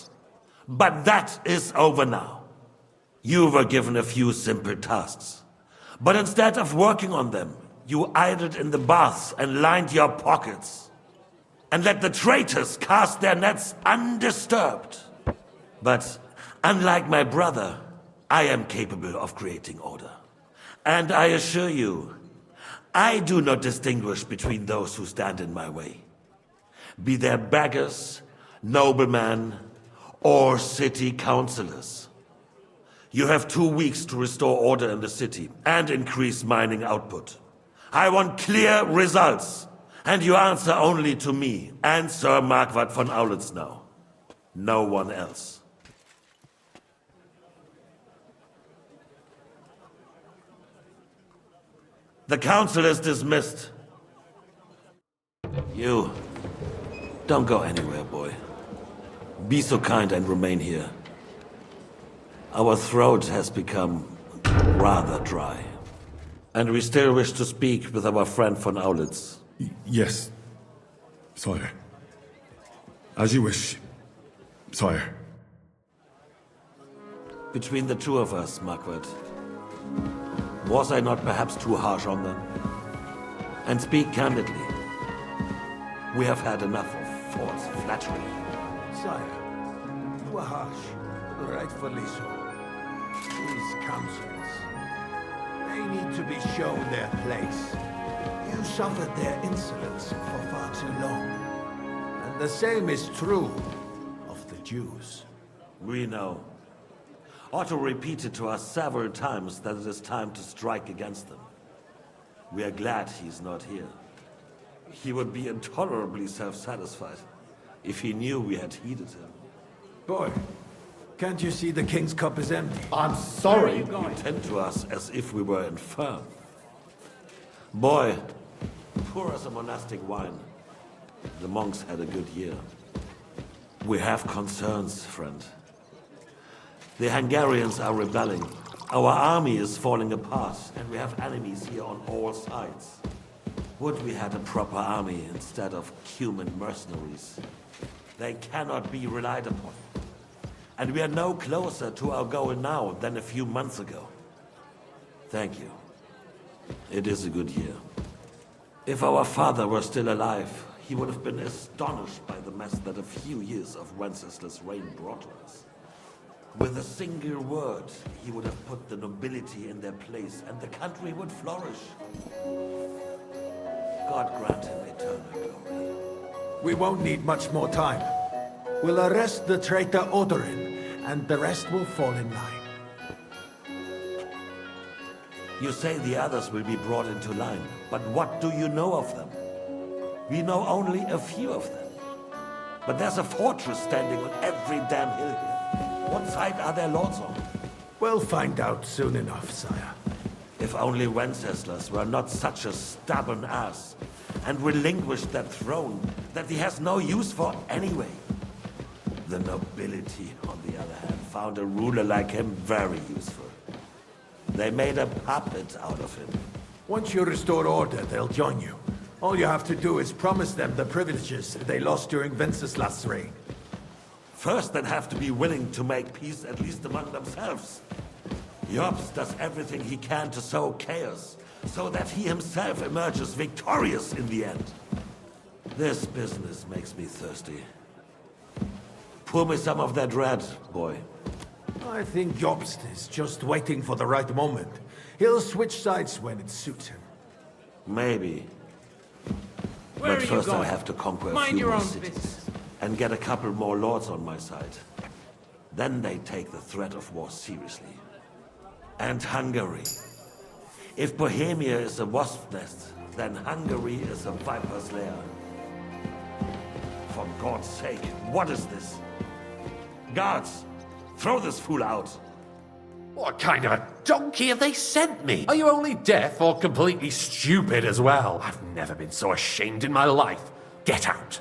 But that is over now. You were given a few simple tasks. But instead of working on them, you idled in the baths and lined your pockets. And let the traitors cast their nets undisturbed. But unlike my brother, I am capable of creating order. And I assure you, I do not distinguish between those who stand in my way. Be they beggars, noblemen, or city councillors. You have 2 weeks to restore order in the city and increase mining output. I want clear results, and you answer only to me and Sir Marquardt von Aulitz now. No one else. The council is dismissed. You, don't go anywhere, boy. Be so kind and remain here. Our throat has become rather dry. And we still wish to speak with our friend von Aulitz. Yes, sire. As you wish, sire. Between the two of us, Marquardt, was I not perhaps too harsh on them? And speak candidly, we have had enough of false flattery. Sire, you are harsh, rightfully so. These councillors, they need to be shown their place. You suffered their insolence for far too long. And the same is true of the Jews. We know. Otto repeated to us several times that it is time to strike against them. We are glad he's not here. He would be intolerably self-satisfied if he knew we had heeded him. Boy, can't you see the king's cup is empty? I'm sorry. You tend to us as if we were infirm. Boy, pour us a monastic wine. The monks had a good year. We have concerns, friend. The Hungarians are rebelling. Our army is falling apart, and we have enemies here on all sides. Would we had a proper army instead of human mercenaries? They cannot be relied upon. And we are no closer to our goal now than a few months ago. Thank you. It is a good year. If our father were still alive, he would have been astonished by the mess that a few years of Wenceslas' reign brought to us. With a single word, he would have put the nobility in their place, and the country would flourish. God grant him eternal glory. We won't need much more time. We'll arrest the traitor Odorin, and the rest will fall in line. You say the others will be brought into line, but what do you know of them? We know only a few of them. But there's a fortress standing on every damn hill here. What side are their lords on? We'll find out soon enough, sire. If only Wenceslas were not such a stubborn ass, and relinquished that throne that he has no use for anyway. The nobility, on the other hand, found a ruler like him very useful. They made a puppet out of him. Once you restore order, they'll join you. All you have to do is promise them the privileges they lost during Wenceslas' reign. First, they'd have to be willing to make peace, at least among themselves. Jobst does everything he can to sow chaos, so that he himself emerges victorious in the end. This business makes me thirsty. Pour me some of that red, boy. I think Jobst is just waiting for the right moment. He'll switch sides when it suits him. Maybe. Where But are you first I going? have to conquer a Mind few your more own cities. business. And get a couple more lords on my side. Then they take the threat of war seriously. And Hungary. If Bohemia is a wasp's nest, then Hungary is a viper's lair. For God's sake, what is this? Guards, throw this fool out. What kind of a donkey have they sent me? Are you only deaf or completely stupid as well? I've never been so ashamed in my life. Get out.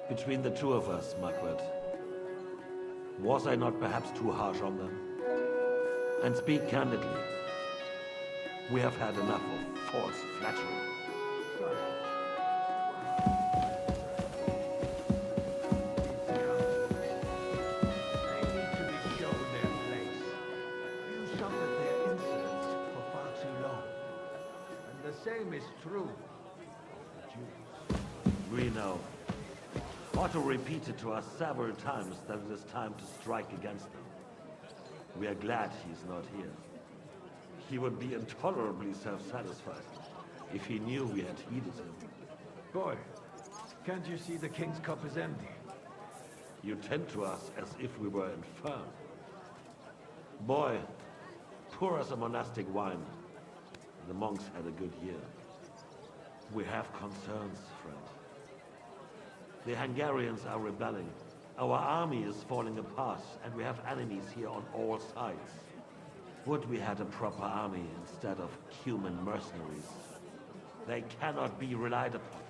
Between the two of us, Marquardt, was I not perhaps too harsh on them? And speak candidly, we have had enough of false flattery. They need to be shown their place. You suffered their insolence for far too long. And the same is true of the Jews. We know. Otto repeated to us several times that it is time to strike against them. We are glad he's not here. He would be intolerably self-satisfied if he knew we had heeded him. Boy, can't you see the king's cup is empty? You tend to us as if we were infirm. Boy, poor as a monastic wine. The monks had a good year. We have concerns, friend. The Hungarians are rebelling. Our army is falling apart, and we have enemies here on all sides. Would we had a proper army instead of human mercenaries? They cannot be relied upon.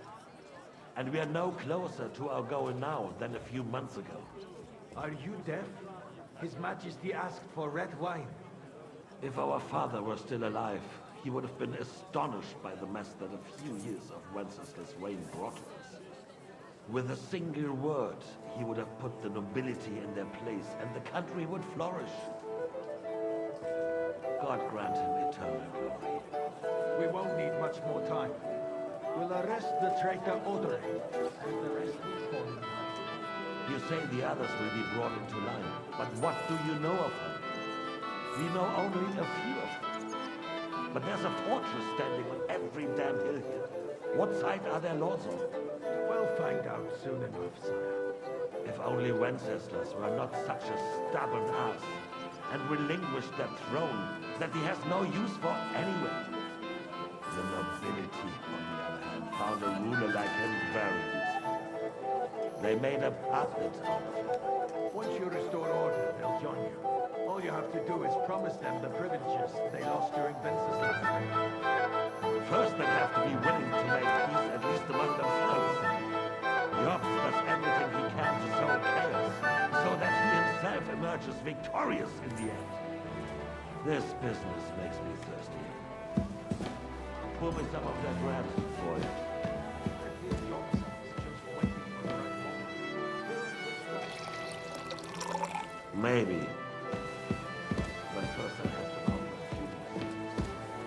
And we are no closer to our goal now than a few months ago. Are you deaf? His Majesty asked for red wine. If our father were still alive, he would have been astonished by the mess that a few years of Wenceslas' reign brought to us. With a single word, he would have put the nobility in their place, and the country would flourish. God grant him eternal glory. We won't need much more time. We'll arrest the traitor Odore, and the rest will fall in line. You say the others will be brought into line, but what do you know of them? We know only a few of them. But there's a fortress standing on every damn hill here. What side are their lords on? We'll find out soon enough, sire. If only Wenceslas were not such a stubborn ass, and relinquished that throne that he has no use for anyway. The nobility, on the other hand, found a ruler like him very useful. They made a puppet out of him. Once you restore order, they'll join you. All you have to do is promise them the privileges they lost during Wenceslas' reign. First, they'll have to be willing to make peace at least among themselves. Jobs does everything he can to sow chaos, so that he himself emerges victorious in the end. This business makes me thirsty. Pour me some of that red, boy. Maybe. But first I have to conquer a few more cities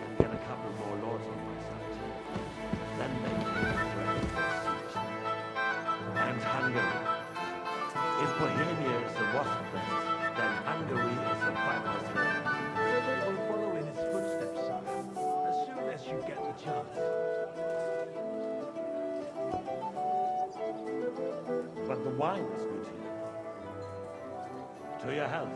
and get a couple more lords on my side. Then maybe ready for siege. And Hungary. If Bohemia is a wasp nest, then Hungary is a viper's lair. We'll follow in his footsteps, sire, as soon as you get the chance. But the wine is good here. To your health.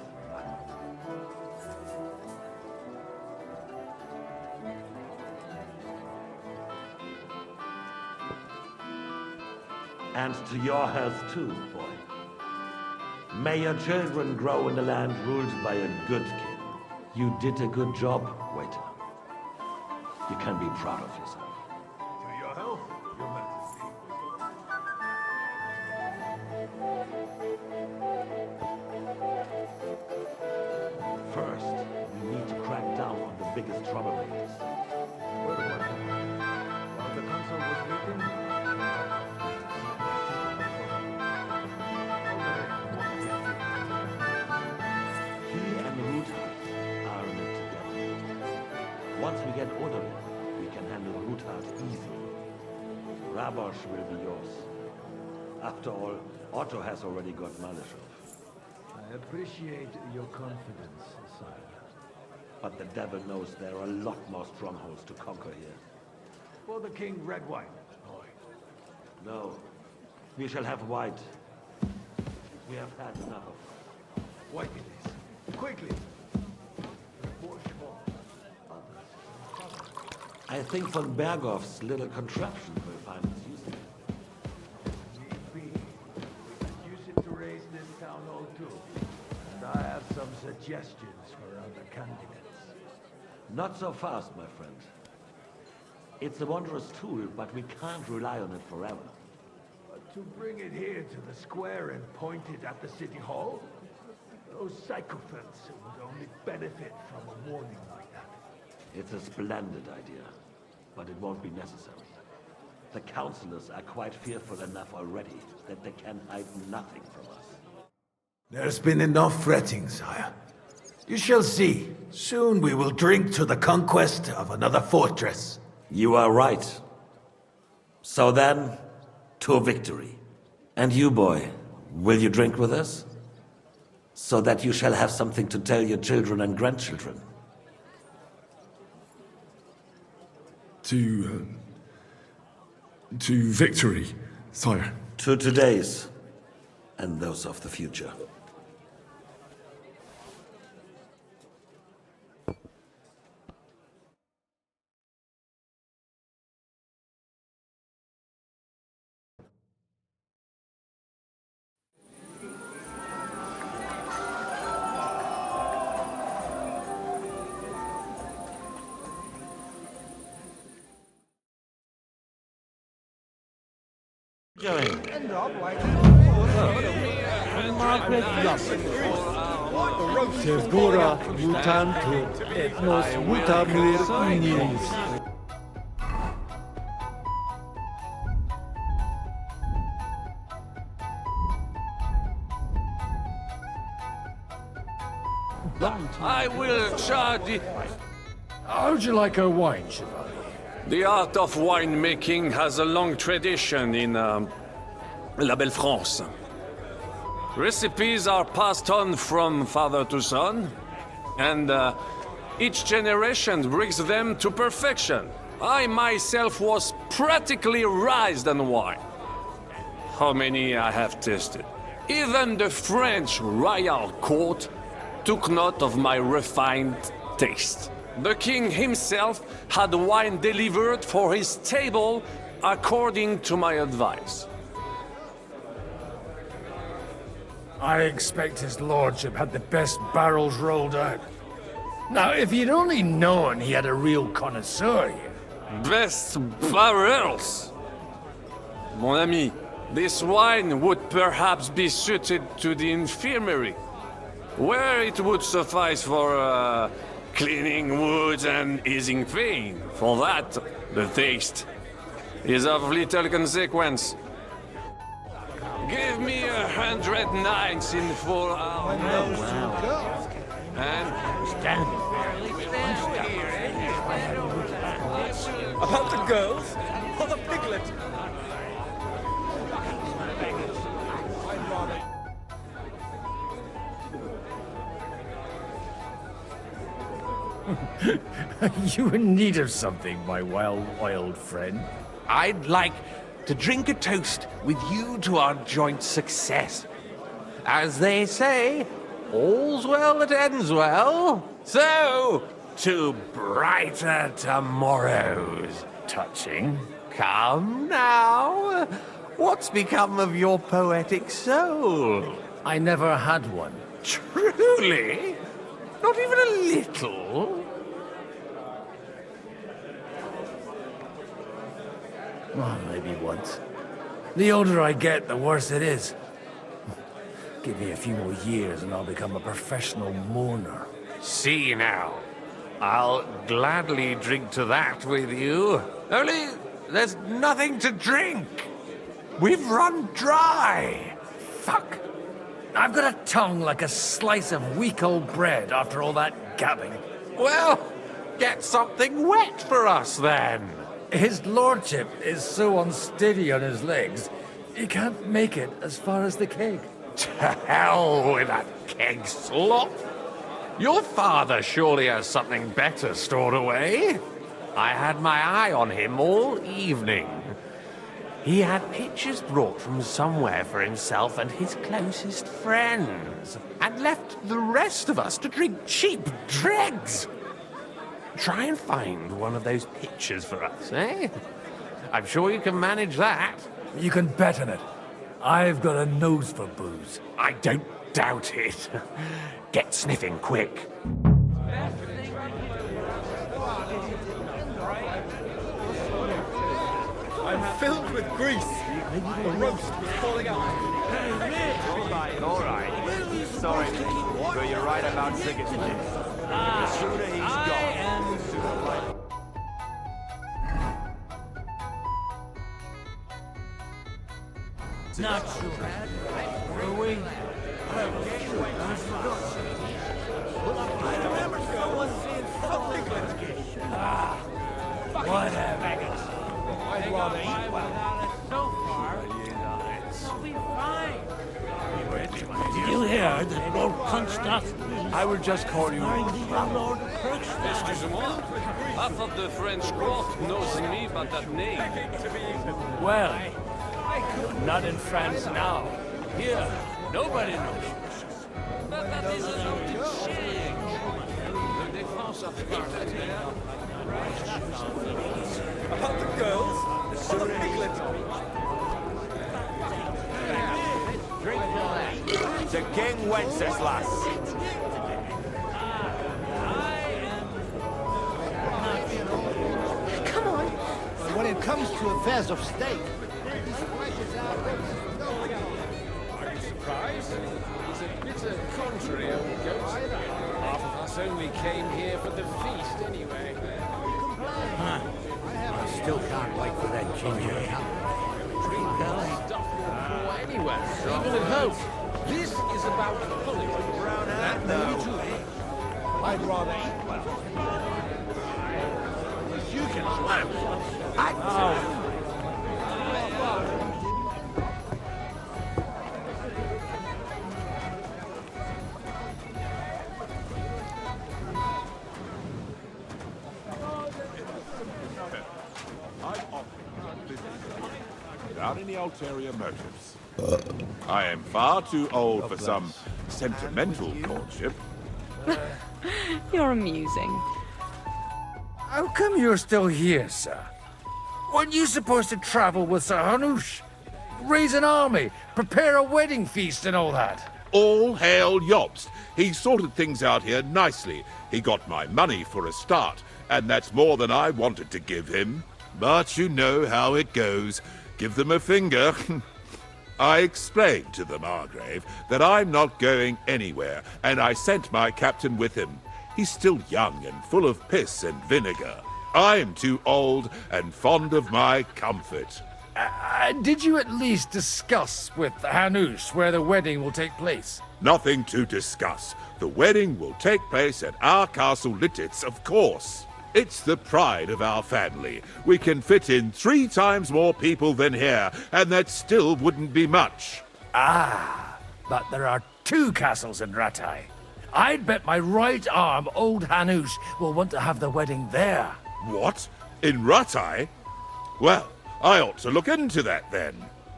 And to your health too, boy. May your children grow in a land ruled by a good king. You did a good job, waiter. You can be proud of yourself. To your health, Your Majesty. First, we need to crack down on the biggest troublemakers. Where was it? While the council was meeting? He and Ruthard are in it together. Once we get order in, we can handle Ruthard easily. Rabosh will be yours. After all, Otto has already got Malishov. I appreciate your confidence, sire. But the devil knows there are a lot more strongholds to conquer here. For the king, red wine, boy. No, we shall have white. We have had enough of it. White it is. Quickly. I think von Berghoff's little contraption will find its use. Need be. We can use it to raise this town hall too. And I have some suggestions for other candidates. Not so fast, my friend. It's a wondrous tool, but we can't rely on it forever. But to bring it here to the square and point it at the city hall? Those sycophants would only benefit from a warning like that. It's a splendid idea, but it won't be necessary. The councillors are quite fearful enough already that they can hide nothing from us. There's been enough fretting, sire. You shall see. Soon we will drink to the conquest of another fortress. You are right. So then, to victory. And you, boy, will you drink with us? So that you shall have something to tell your children and grandchildren. To victory, sire. To today's, and those of the future. going? Segura mutantur et nos mutamur ignis. I will charge it. How'd you like our wine, Chevalier? The art of winemaking has a long tradition in La Belle France. Recipes are passed on from father to son, and each generation brings them to perfection. I myself was practically raised on wine. How many I have tasted. Even the French royal court took note of my refined taste. The king himself had wine delivered for his table according to my advice. I expect his lordship had the best barrels rolled out. Now, if he'd only known he had a real connoisseur here. Best barrels! Mon ami, this wine would perhaps be suited to the infirmary, where it would suffice for cleaning wounds and easing pain. For that, the taste is of little consequence. Give me 100 nights in 4 hours. And stand About the girls or the piglet? You in need of something, my wild friend? I'd like to drink a toast with you to our joint success. As they say, all's well that ends well. So, to brighter tomorrows. Touching. Come now. What's become of your poetic soul? I never had one. Truly? Not even a little? Oh, maybe once. The older I get, the worse it is. Give me a few more years and I'll become a professional mourner. See now. I'll gladly drink to that with you. Only there's nothing to drink. We've run dry. Fuck. I've got a tongue like a slice of weak old bread after all that gabbing. Well, get something wet for us then. His lordship is so unsteady on his legs, he can't make it as far as the keg. To hell with that keg slop. Your father surely has something better stored away. I had my eye on him all evening. He had pictures brought from somewhere for himself and his closest friends, and left the rest of us to drink cheap dregs. Try and find one of those pictures for us, eh? I'm sure you can manage that. You can bet on it. I've got a nose for booze. I don't doubt it. Get sniffing quick. I'm filled with grease. The roast was falling out. All right. Sorry, but you're right about Sigismund. The sooner he's gone, the sooner life. Not so bad. Were we? I remember someone seeing something like whatever. I'd rather eat well. So far, we'll be fine. Did you hear that Lord Constance? I will just call you. Lord Excusez-moi, half of the French court knows me by that name. Well, not in France now. Here, nobody knows. But that is an old change. The defense of About the girls or the piglet? To King Wenceslas. Come on. When it comes to affairs of state, Are you surprised? He's a bitter, contrary old goat. Half of us only came here for the feast anyway. I still can't wait for that ginger ale. Stuff more poor anywhere, even at home. This is about politics. That no. I'd rather eat well. You can swim. Without any ulterior motives. I am far too old for some sentimental courtship. You're amusing. How come you're still here, sir? Weren't you supposed to travel with Sir Hanush? Raise an army, prepare a wedding feast and all that? All hail Jobst. He sorted things out here nicely. He got my money for a start, and that's more than I wanted to give him. But you know how it goes. Give them a finger. I explained to the Margrave that I'm not going anywhere, and I sent my captain with him. He's still young and full of piss and vinegar. I'm too old and fond of my comfort. Did you at least discuss with Hanush where the wedding will take place? Nothing to discuss. The wedding will take place at our castle Littitz, of course. It's the pride of our family. We can fit in 3 times more people than here, and that still wouldn't be much. Ah, but there are 2 castles in Rattay. I'd bet my right arm old Hanush will want to have the wedding there. What? In Rattay? Well, I ought to look into that then.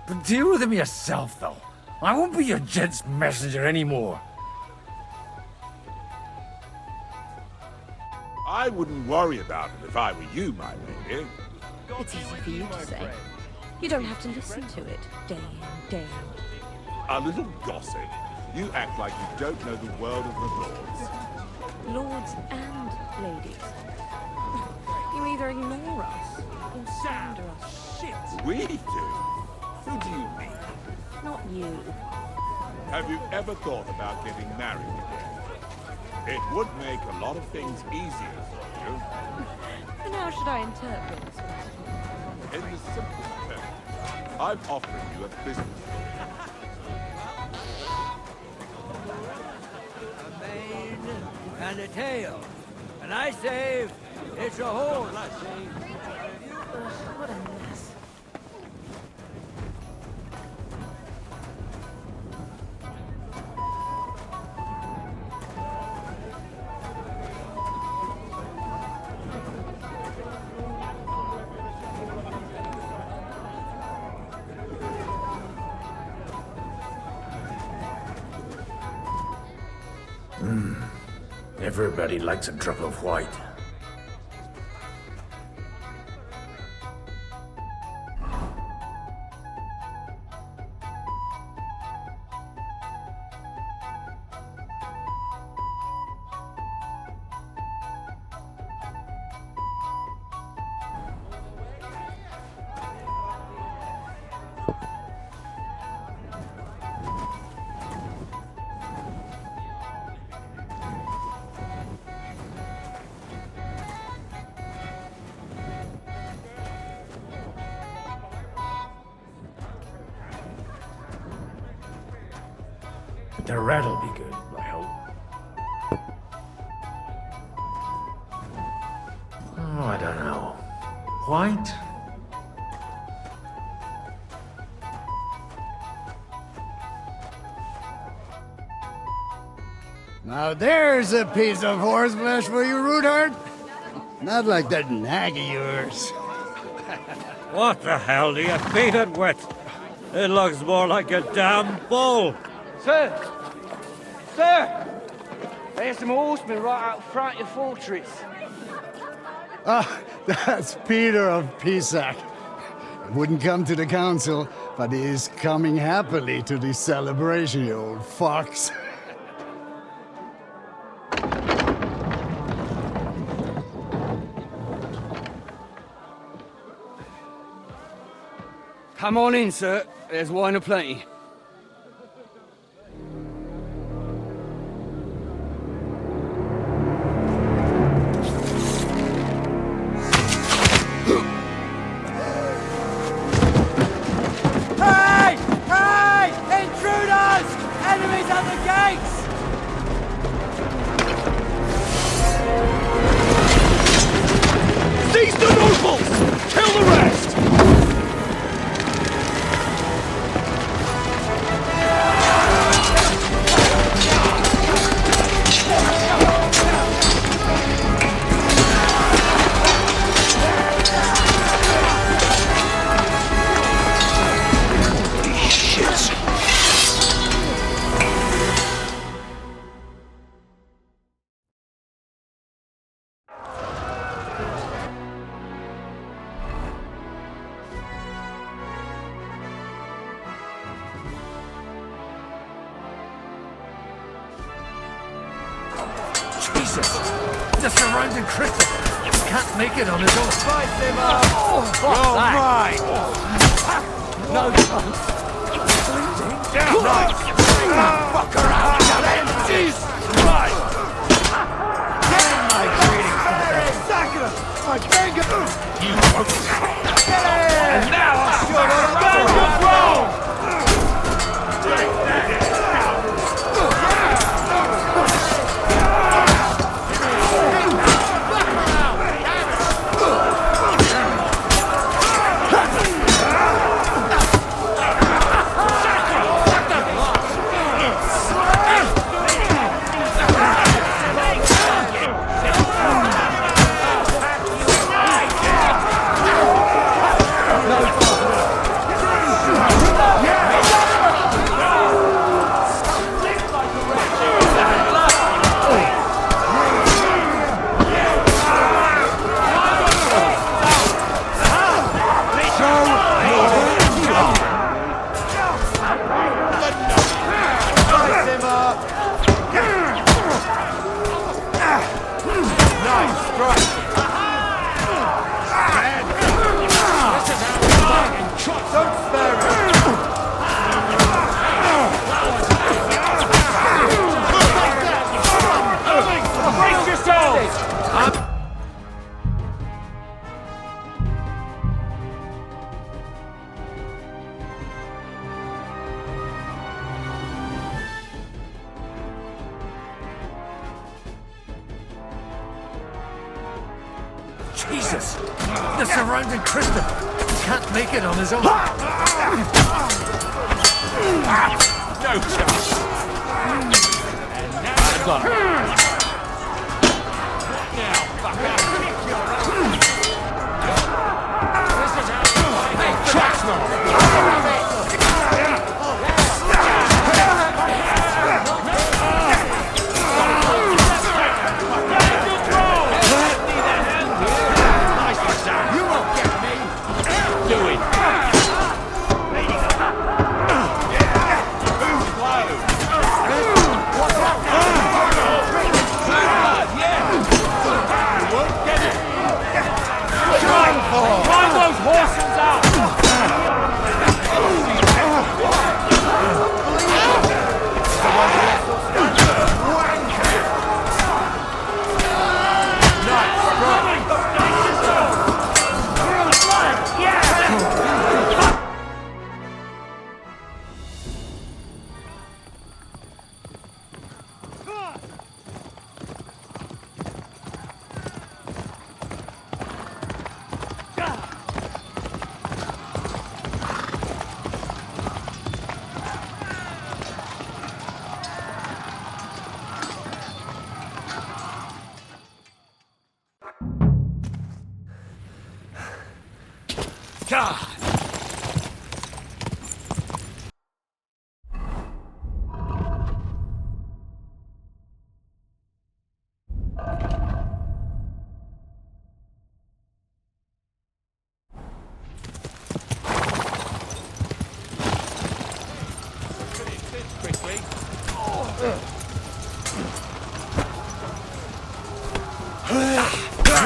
But deal with him yourself, though. I won't be your gent's messenger anymore. I wouldn't worry about it if I were you, my lady. It's easy for you to say. You don't have to listen to it day in, day out. A little gossip. You act like you don't know the world of the lords. Lords and ladies. You either ignore us or slander us. Shit! We do? Who do you mean? Not you. Have you ever thought about getting married again? It would make a lot of things easier for you. And how should I interpret this question? In the simplest terms, I'm offering you a business. A mane and a tail. And I say, it's a horse. What a mess. Everybody likes a drop of white. The rat'll be good, I hope. Oh, I don't know. White? Now there's a piece of horseflesh for you, Rootheart. Not like that nag of yours. What the hell do you feed it with? It looks more like a damn bull. Sir! Sir! There's some horsemen right out front of your fortress. Ah, that's Peter of Pisac. Wouldn't come to the council, but he is coming happily to the celebration, you old fox. Come on in, sir. There's wine aplenty. Hey! Hey! Intruders! Enemies at the gates! Seize the nobles! Kill the rest! Jesus! The surrounding crystal! Can't make it on his own. Fight them up! All right! No chance. Down! Nice! Fuck around, Jesus! Right! My greetings to the best. Sakura! My finger! You won't! And now I'll show you the back of Rome! Take that! Jesus! The surrounding crystal! Can't make it on his own. No chance! And now I've got it. Now, fuck up! This is how hey, tracks now! God!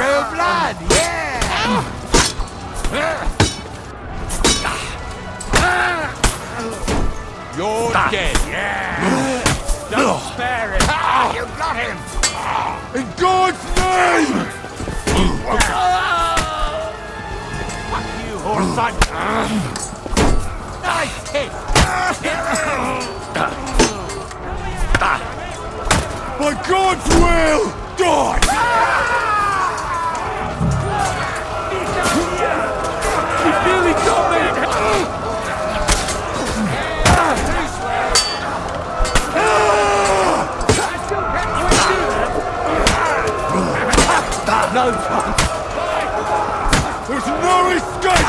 Real blood, yeah! You're dead. Yeah. Don't spare him. You got him. In God's name! Fuck you, whoreson. Nice hit. By God's will, die! He's nearly got me. No chance. There's no escape!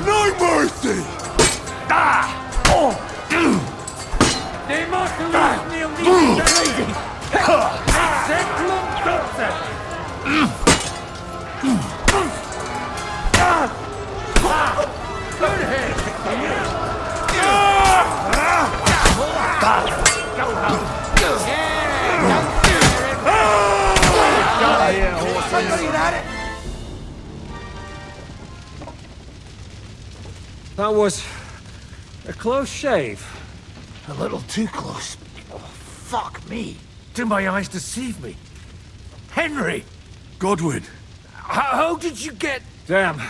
No mercy! They must lose me crazy. Exemplum doctor. Good head. That was a close shave. A little too close. Oh, fuck me. Did my eyes deceive me? Henry! Godwin. How did you get... Damn.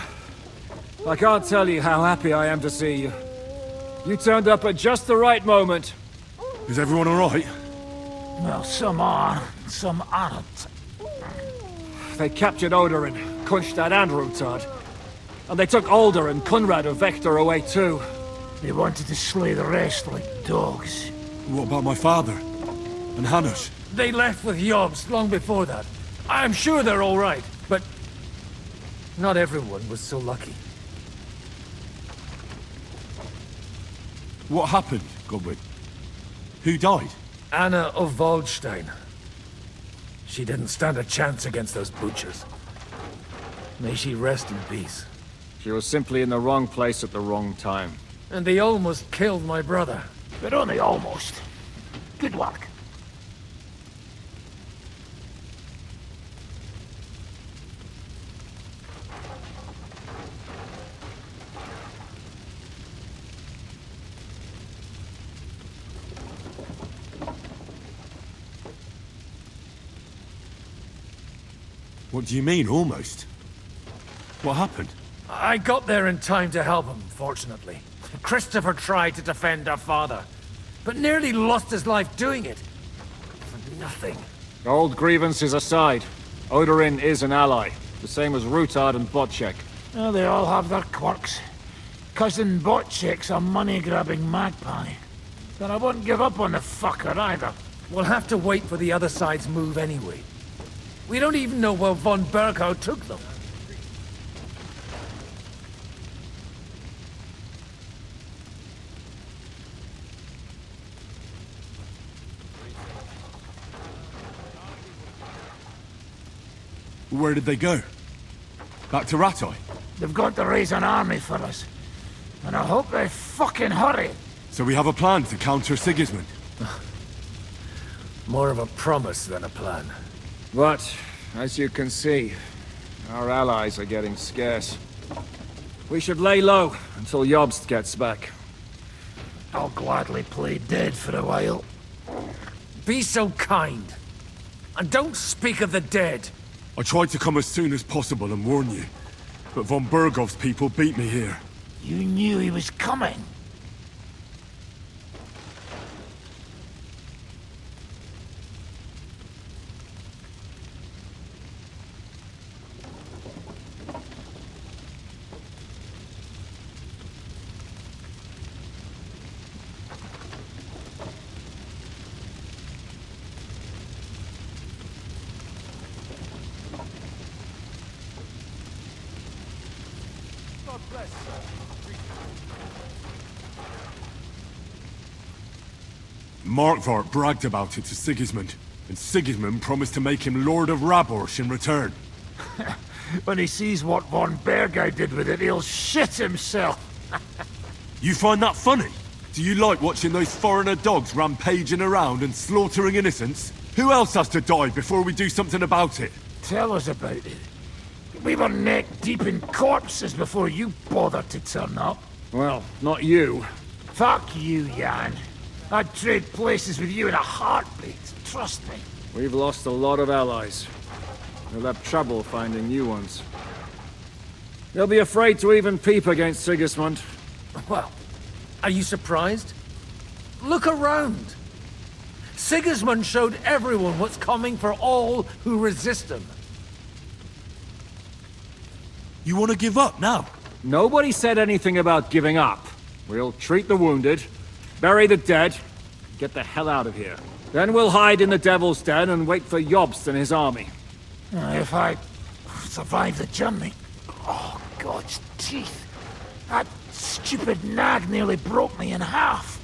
I can't tell you how happy I am to see you. You turned up at just the right moment. Is everyone alright? Well, some are, some aren't. They captured Odorin, Kunstad and Rutard. And they took Alder and Kunrad of Vector away too. They wanted to slay the rest like dogs. What about my father? And Hanush? They left with Yobs long before that. I'm sure they're all right, but... not everyone was so lucky. What happened, Godwin? Who died? Anna of Waldstein. She didn't stand a chance against those butchers. May she rest in peace. She was simply in the wrong place at the wrong time. And they almost killed my brother. But only almost. Good work. What do you mean, almost? What happened? I got there in time to help him, fortunately. Christopher tried to defend our father, but nearly lost his life doing it. For nothing. Old grievances aside, Odorin is an ally, the same as Rutard and Botchek. Oh, they all have their quirks. Cousin Botchek's a money-grabbing magpie. But I wouldn't give up on the fucker either. We'll have to wait for the other side's move anyway. We don't even know where von Berghout took them. Where did they go? Back to Ratoi? They've got to raise an army for us. And I hope they fucking hurry. So we have a plan to counter Sigismund? More of a promise than a plan. But, as you can see, our allies are getting scarce. We should lay low until Jobst gets back. I'll gladly play dead for a while. Be so kind. And don't speak of the dead. I tried to come as soon as possible and warn you, but von Bergov's people beat me here. You knew he was coming. Markvart bragged about it to Sigismund, and Sigismund promised to make him Lord of Raborsh in return. When he sees what von Bergau did with it, he'll shit himself. You find that funny? Do you like watching those foreigner dogs rampaging around and slaughtering innocents? Who else has to die before we do something about it? Tell us about it. We were neck deep in corpses before you bothered to turn up. Well, not you. Fuck you, Jan. I'd trade places with you in a heartbeat. Trust me. We've lost a lot of allies. We'll have trouble finding new ones. They'll be afraid to even peep against Sigismund. Well, are you surprised? Look around. Sigismund showed everyone what's coming for all who resist him. You want to give up now? Nobody said anything about giving up. We'll treat the wounded, bury the dead, get the hell out of here. Then we'll hide in the Devil's Den and wait for Jobst and his army. If I survive the journey... Oh, God's teeth. That stupid nag nearly broke me in half.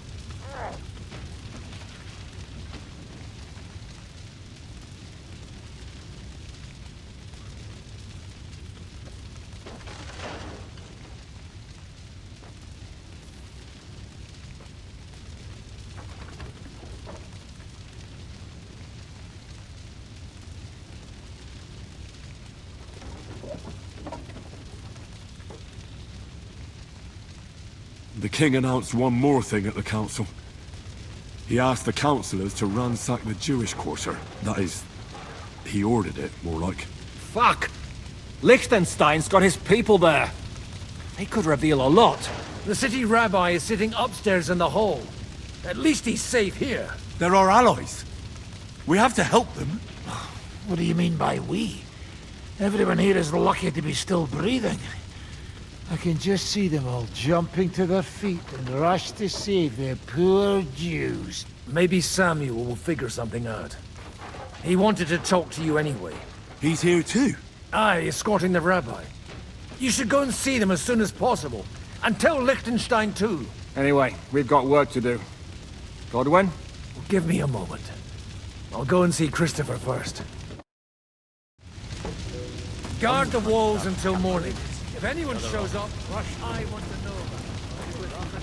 The king announced one more thing at the council. He asked the councillors to ransack the Jewish quarter. That is, he ordered it, more like. Fuck! Liechtenstein's got his people there. They could reveal a lot. The city rabbi is sitting upstairs in the hall. At least he's safe here. They're our allies. We have to help them. What do you mean by we? Everyone here is lucky to be still breathing. I can just see them all jumping to their feet and rush to save their poor Jews. Maybe Samuel will figure something out. He wanted to talk to you anyway. He's here too? Aye, escorting the rabbi. You should go and see them as soon as possible. And tell Liechtenstein too. Anyway, we've got work to do. Godwin? Give me a moment. I'll go and see Christopher first. Guard the walls until morning. If anyone shows up, I want to know about it.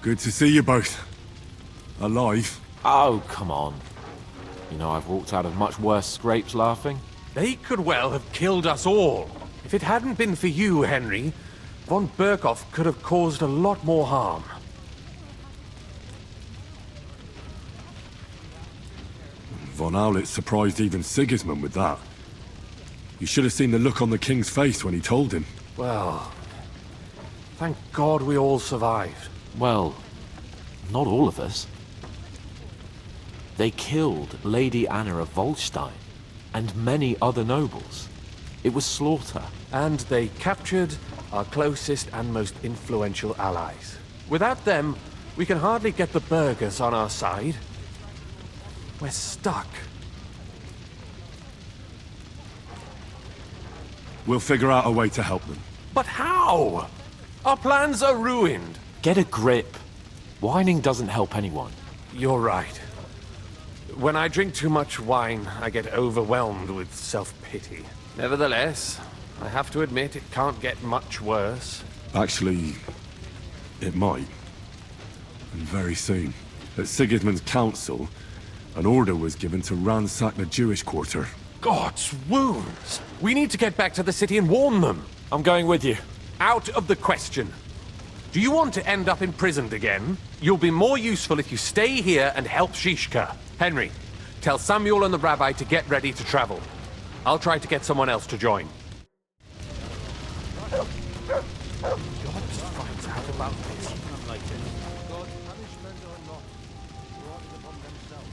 Good to see you both. Alive. Oh, come on. You know, I've walked out of much worse scrapes laughing. They could well have killed us all. If it hadn't been for you, Henry, von Berkhoff could have caused a lot more harm. Von Aulitz surprised even Sigismund with that. You should have seen the look on the king's face when he told him. Well, thank God we all survived. Well, not all of us. They killed Lady Anna of Volstein and many other nobles. It was slaughter. And they captured our closest and most influential allies. Without them, we can hardly get the burghers on our side. We're stuck. We'll figure out a way to help them. But how? Our plans are ruined. Get a grip. Whining doesn't help anyone. You're right. When I drink too much wine, I get overwhelmed with self-pity. Nevertheless, I have to admit it can't get much worse. Actually, it might. And very soon. At Sigismund's council, an order was given to ransack the Jewish quarter. God's wounds! We need to get back to the city and warn them. I'm going with you. Out of the question. Do you want to end up imprisoned again? You'll be more useful if you stay here and help Shishka. Henry, tell Samuel and the rabbi to get ready to travel. I'll try to get someone else to join. God finds out about this. Like this. God's punishment or not, brought it upon themselves.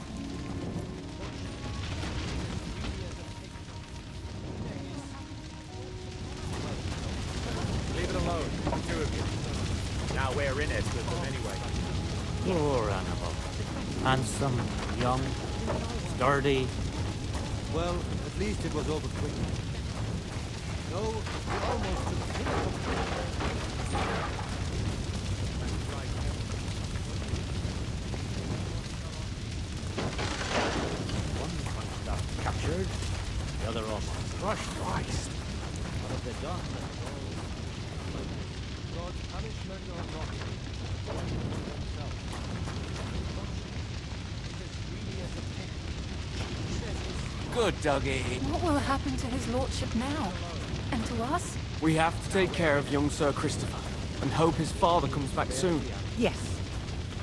Leave it alone, the two of you. Now we're in it with them anyway. Poor Annabelle. Handsome, young, sturdy. Well, at least it was over quickly. No, it almost took the One got captured, the other almost crushed. Christ. What have they done? God's punishment or not? Good, Dougie. What will happen to his lordship now? And to us? We have to take care of young Sir Christopher, and hope his father comes back soon. Yes.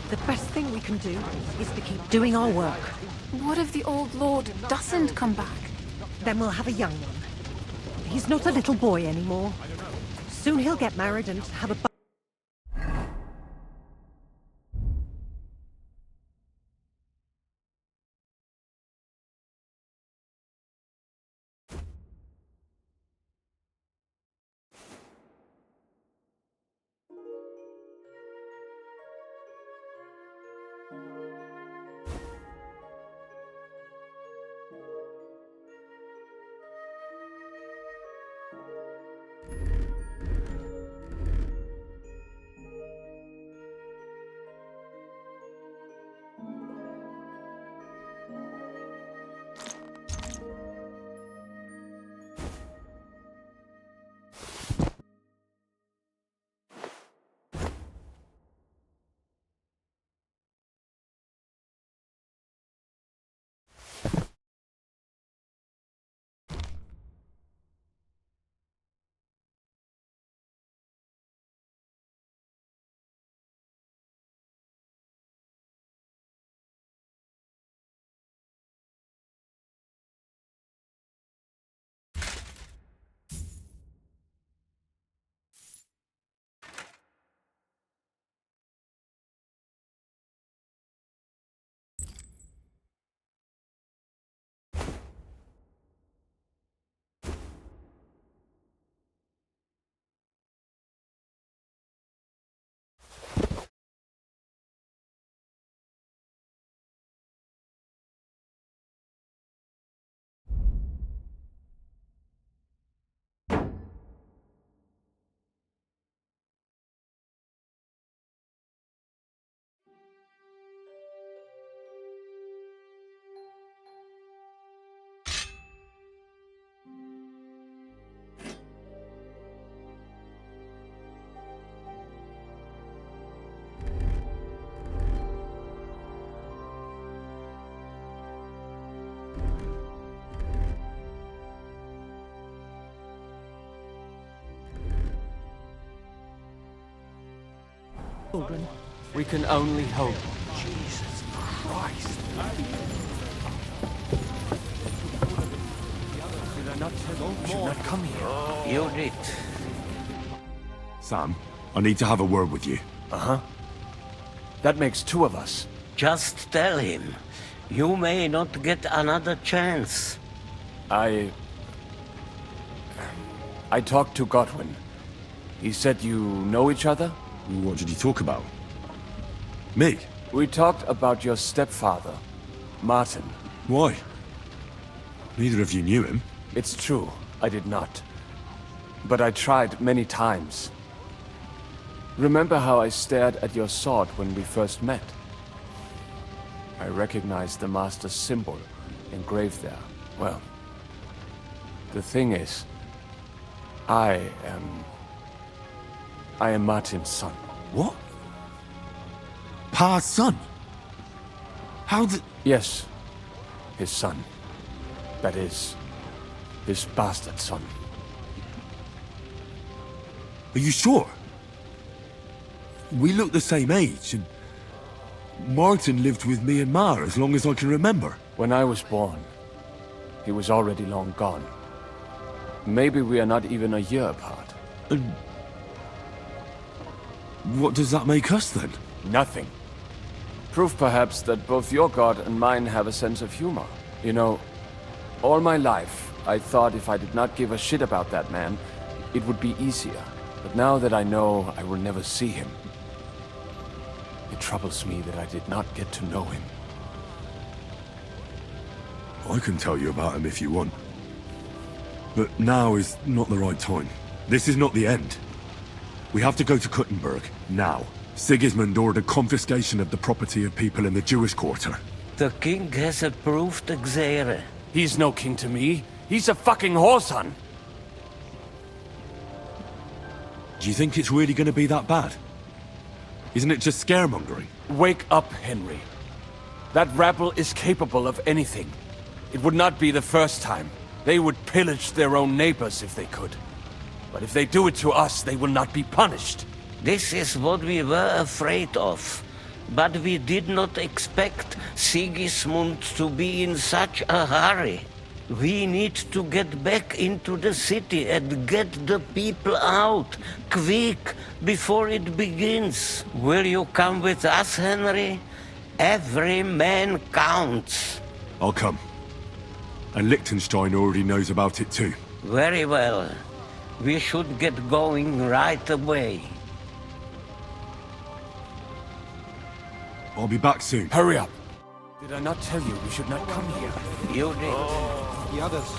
The best thing we can do is to keep doing our work. What if the old lord doesn't come back? Then we'll have a young one. He's not a little boy anymore. Soon he'll get married and have a... Children. We can only hope. Jesus Christ. Should not come here. Unit. Sam, I need to have a word with you. Uh-huh. That makes two of us. Just tell him. You may not get another chance. I talked to Godwin. He said you know each other? What did you talk about? Me? We talked about your stepfather, Martin. Why? Neither of you knew him. It's true, I did not. But I tried many times. Remember how I stared at your sword when we first met? I recognized the Master's symbol engraved there. Well, the thing is, I am Martin's son. What? Pa's son? How did... Yes, his son. That is, his bastard son. Are you sure? We look the same age, and Martin lived with me and Ma as long as I can remember. When I was born, he was already long gone. Maybe we are not even a year apart. And what does that make us then? Nothing. Proof perhaps that both your god and mine have a sense of humor. You know, all my life, I thought if I did not give a shit about that man, it would be easier. But now that I know I will never see him, it troubles me that I did not get to know him. I can tell you about him if you want. But now is not the right time. This is not the end. We have to go to Kuttenberg, now. Sigismund ordered confiscation of the property of people in the Jewish quarter. The king has approved Xere. He's no king to me. He's a fucking whoreson. Do you think it's really going to be that bad? Isn't it just scaremongering? Wake up, Henry. That rabble is capable of anything. It would not be the first time. They would pillage their own neighbors if they could. But if they do it to us, they will not be punished. This is what we were afraid of. But we did not expect Sigismund to be in such a hurry. We need to get back into the city and get the people out, quick, before it begins. Will you come with us, Henry? Every man counts. I'll come. And Liechtenstein already knows about it too. Very well. We should get going right away. I'll be back soon. Hurry up. Did I not tell you we should not come here? You did. The others.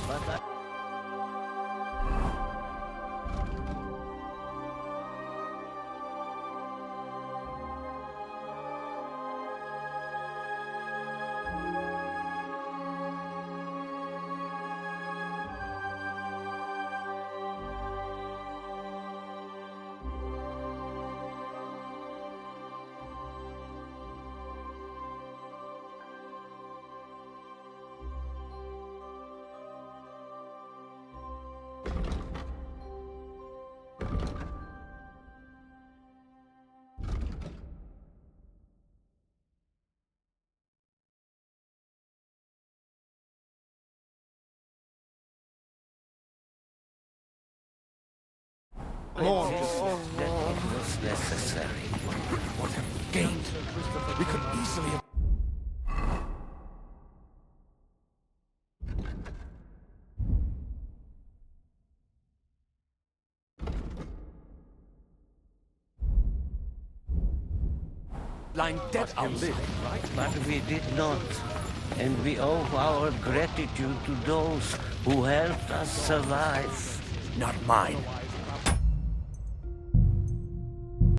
More. That it was necessary. What have we gained? We could easily have... lying dead outside, right? But we did not. And we owe our gratitude to those who helped us survive. Not mine.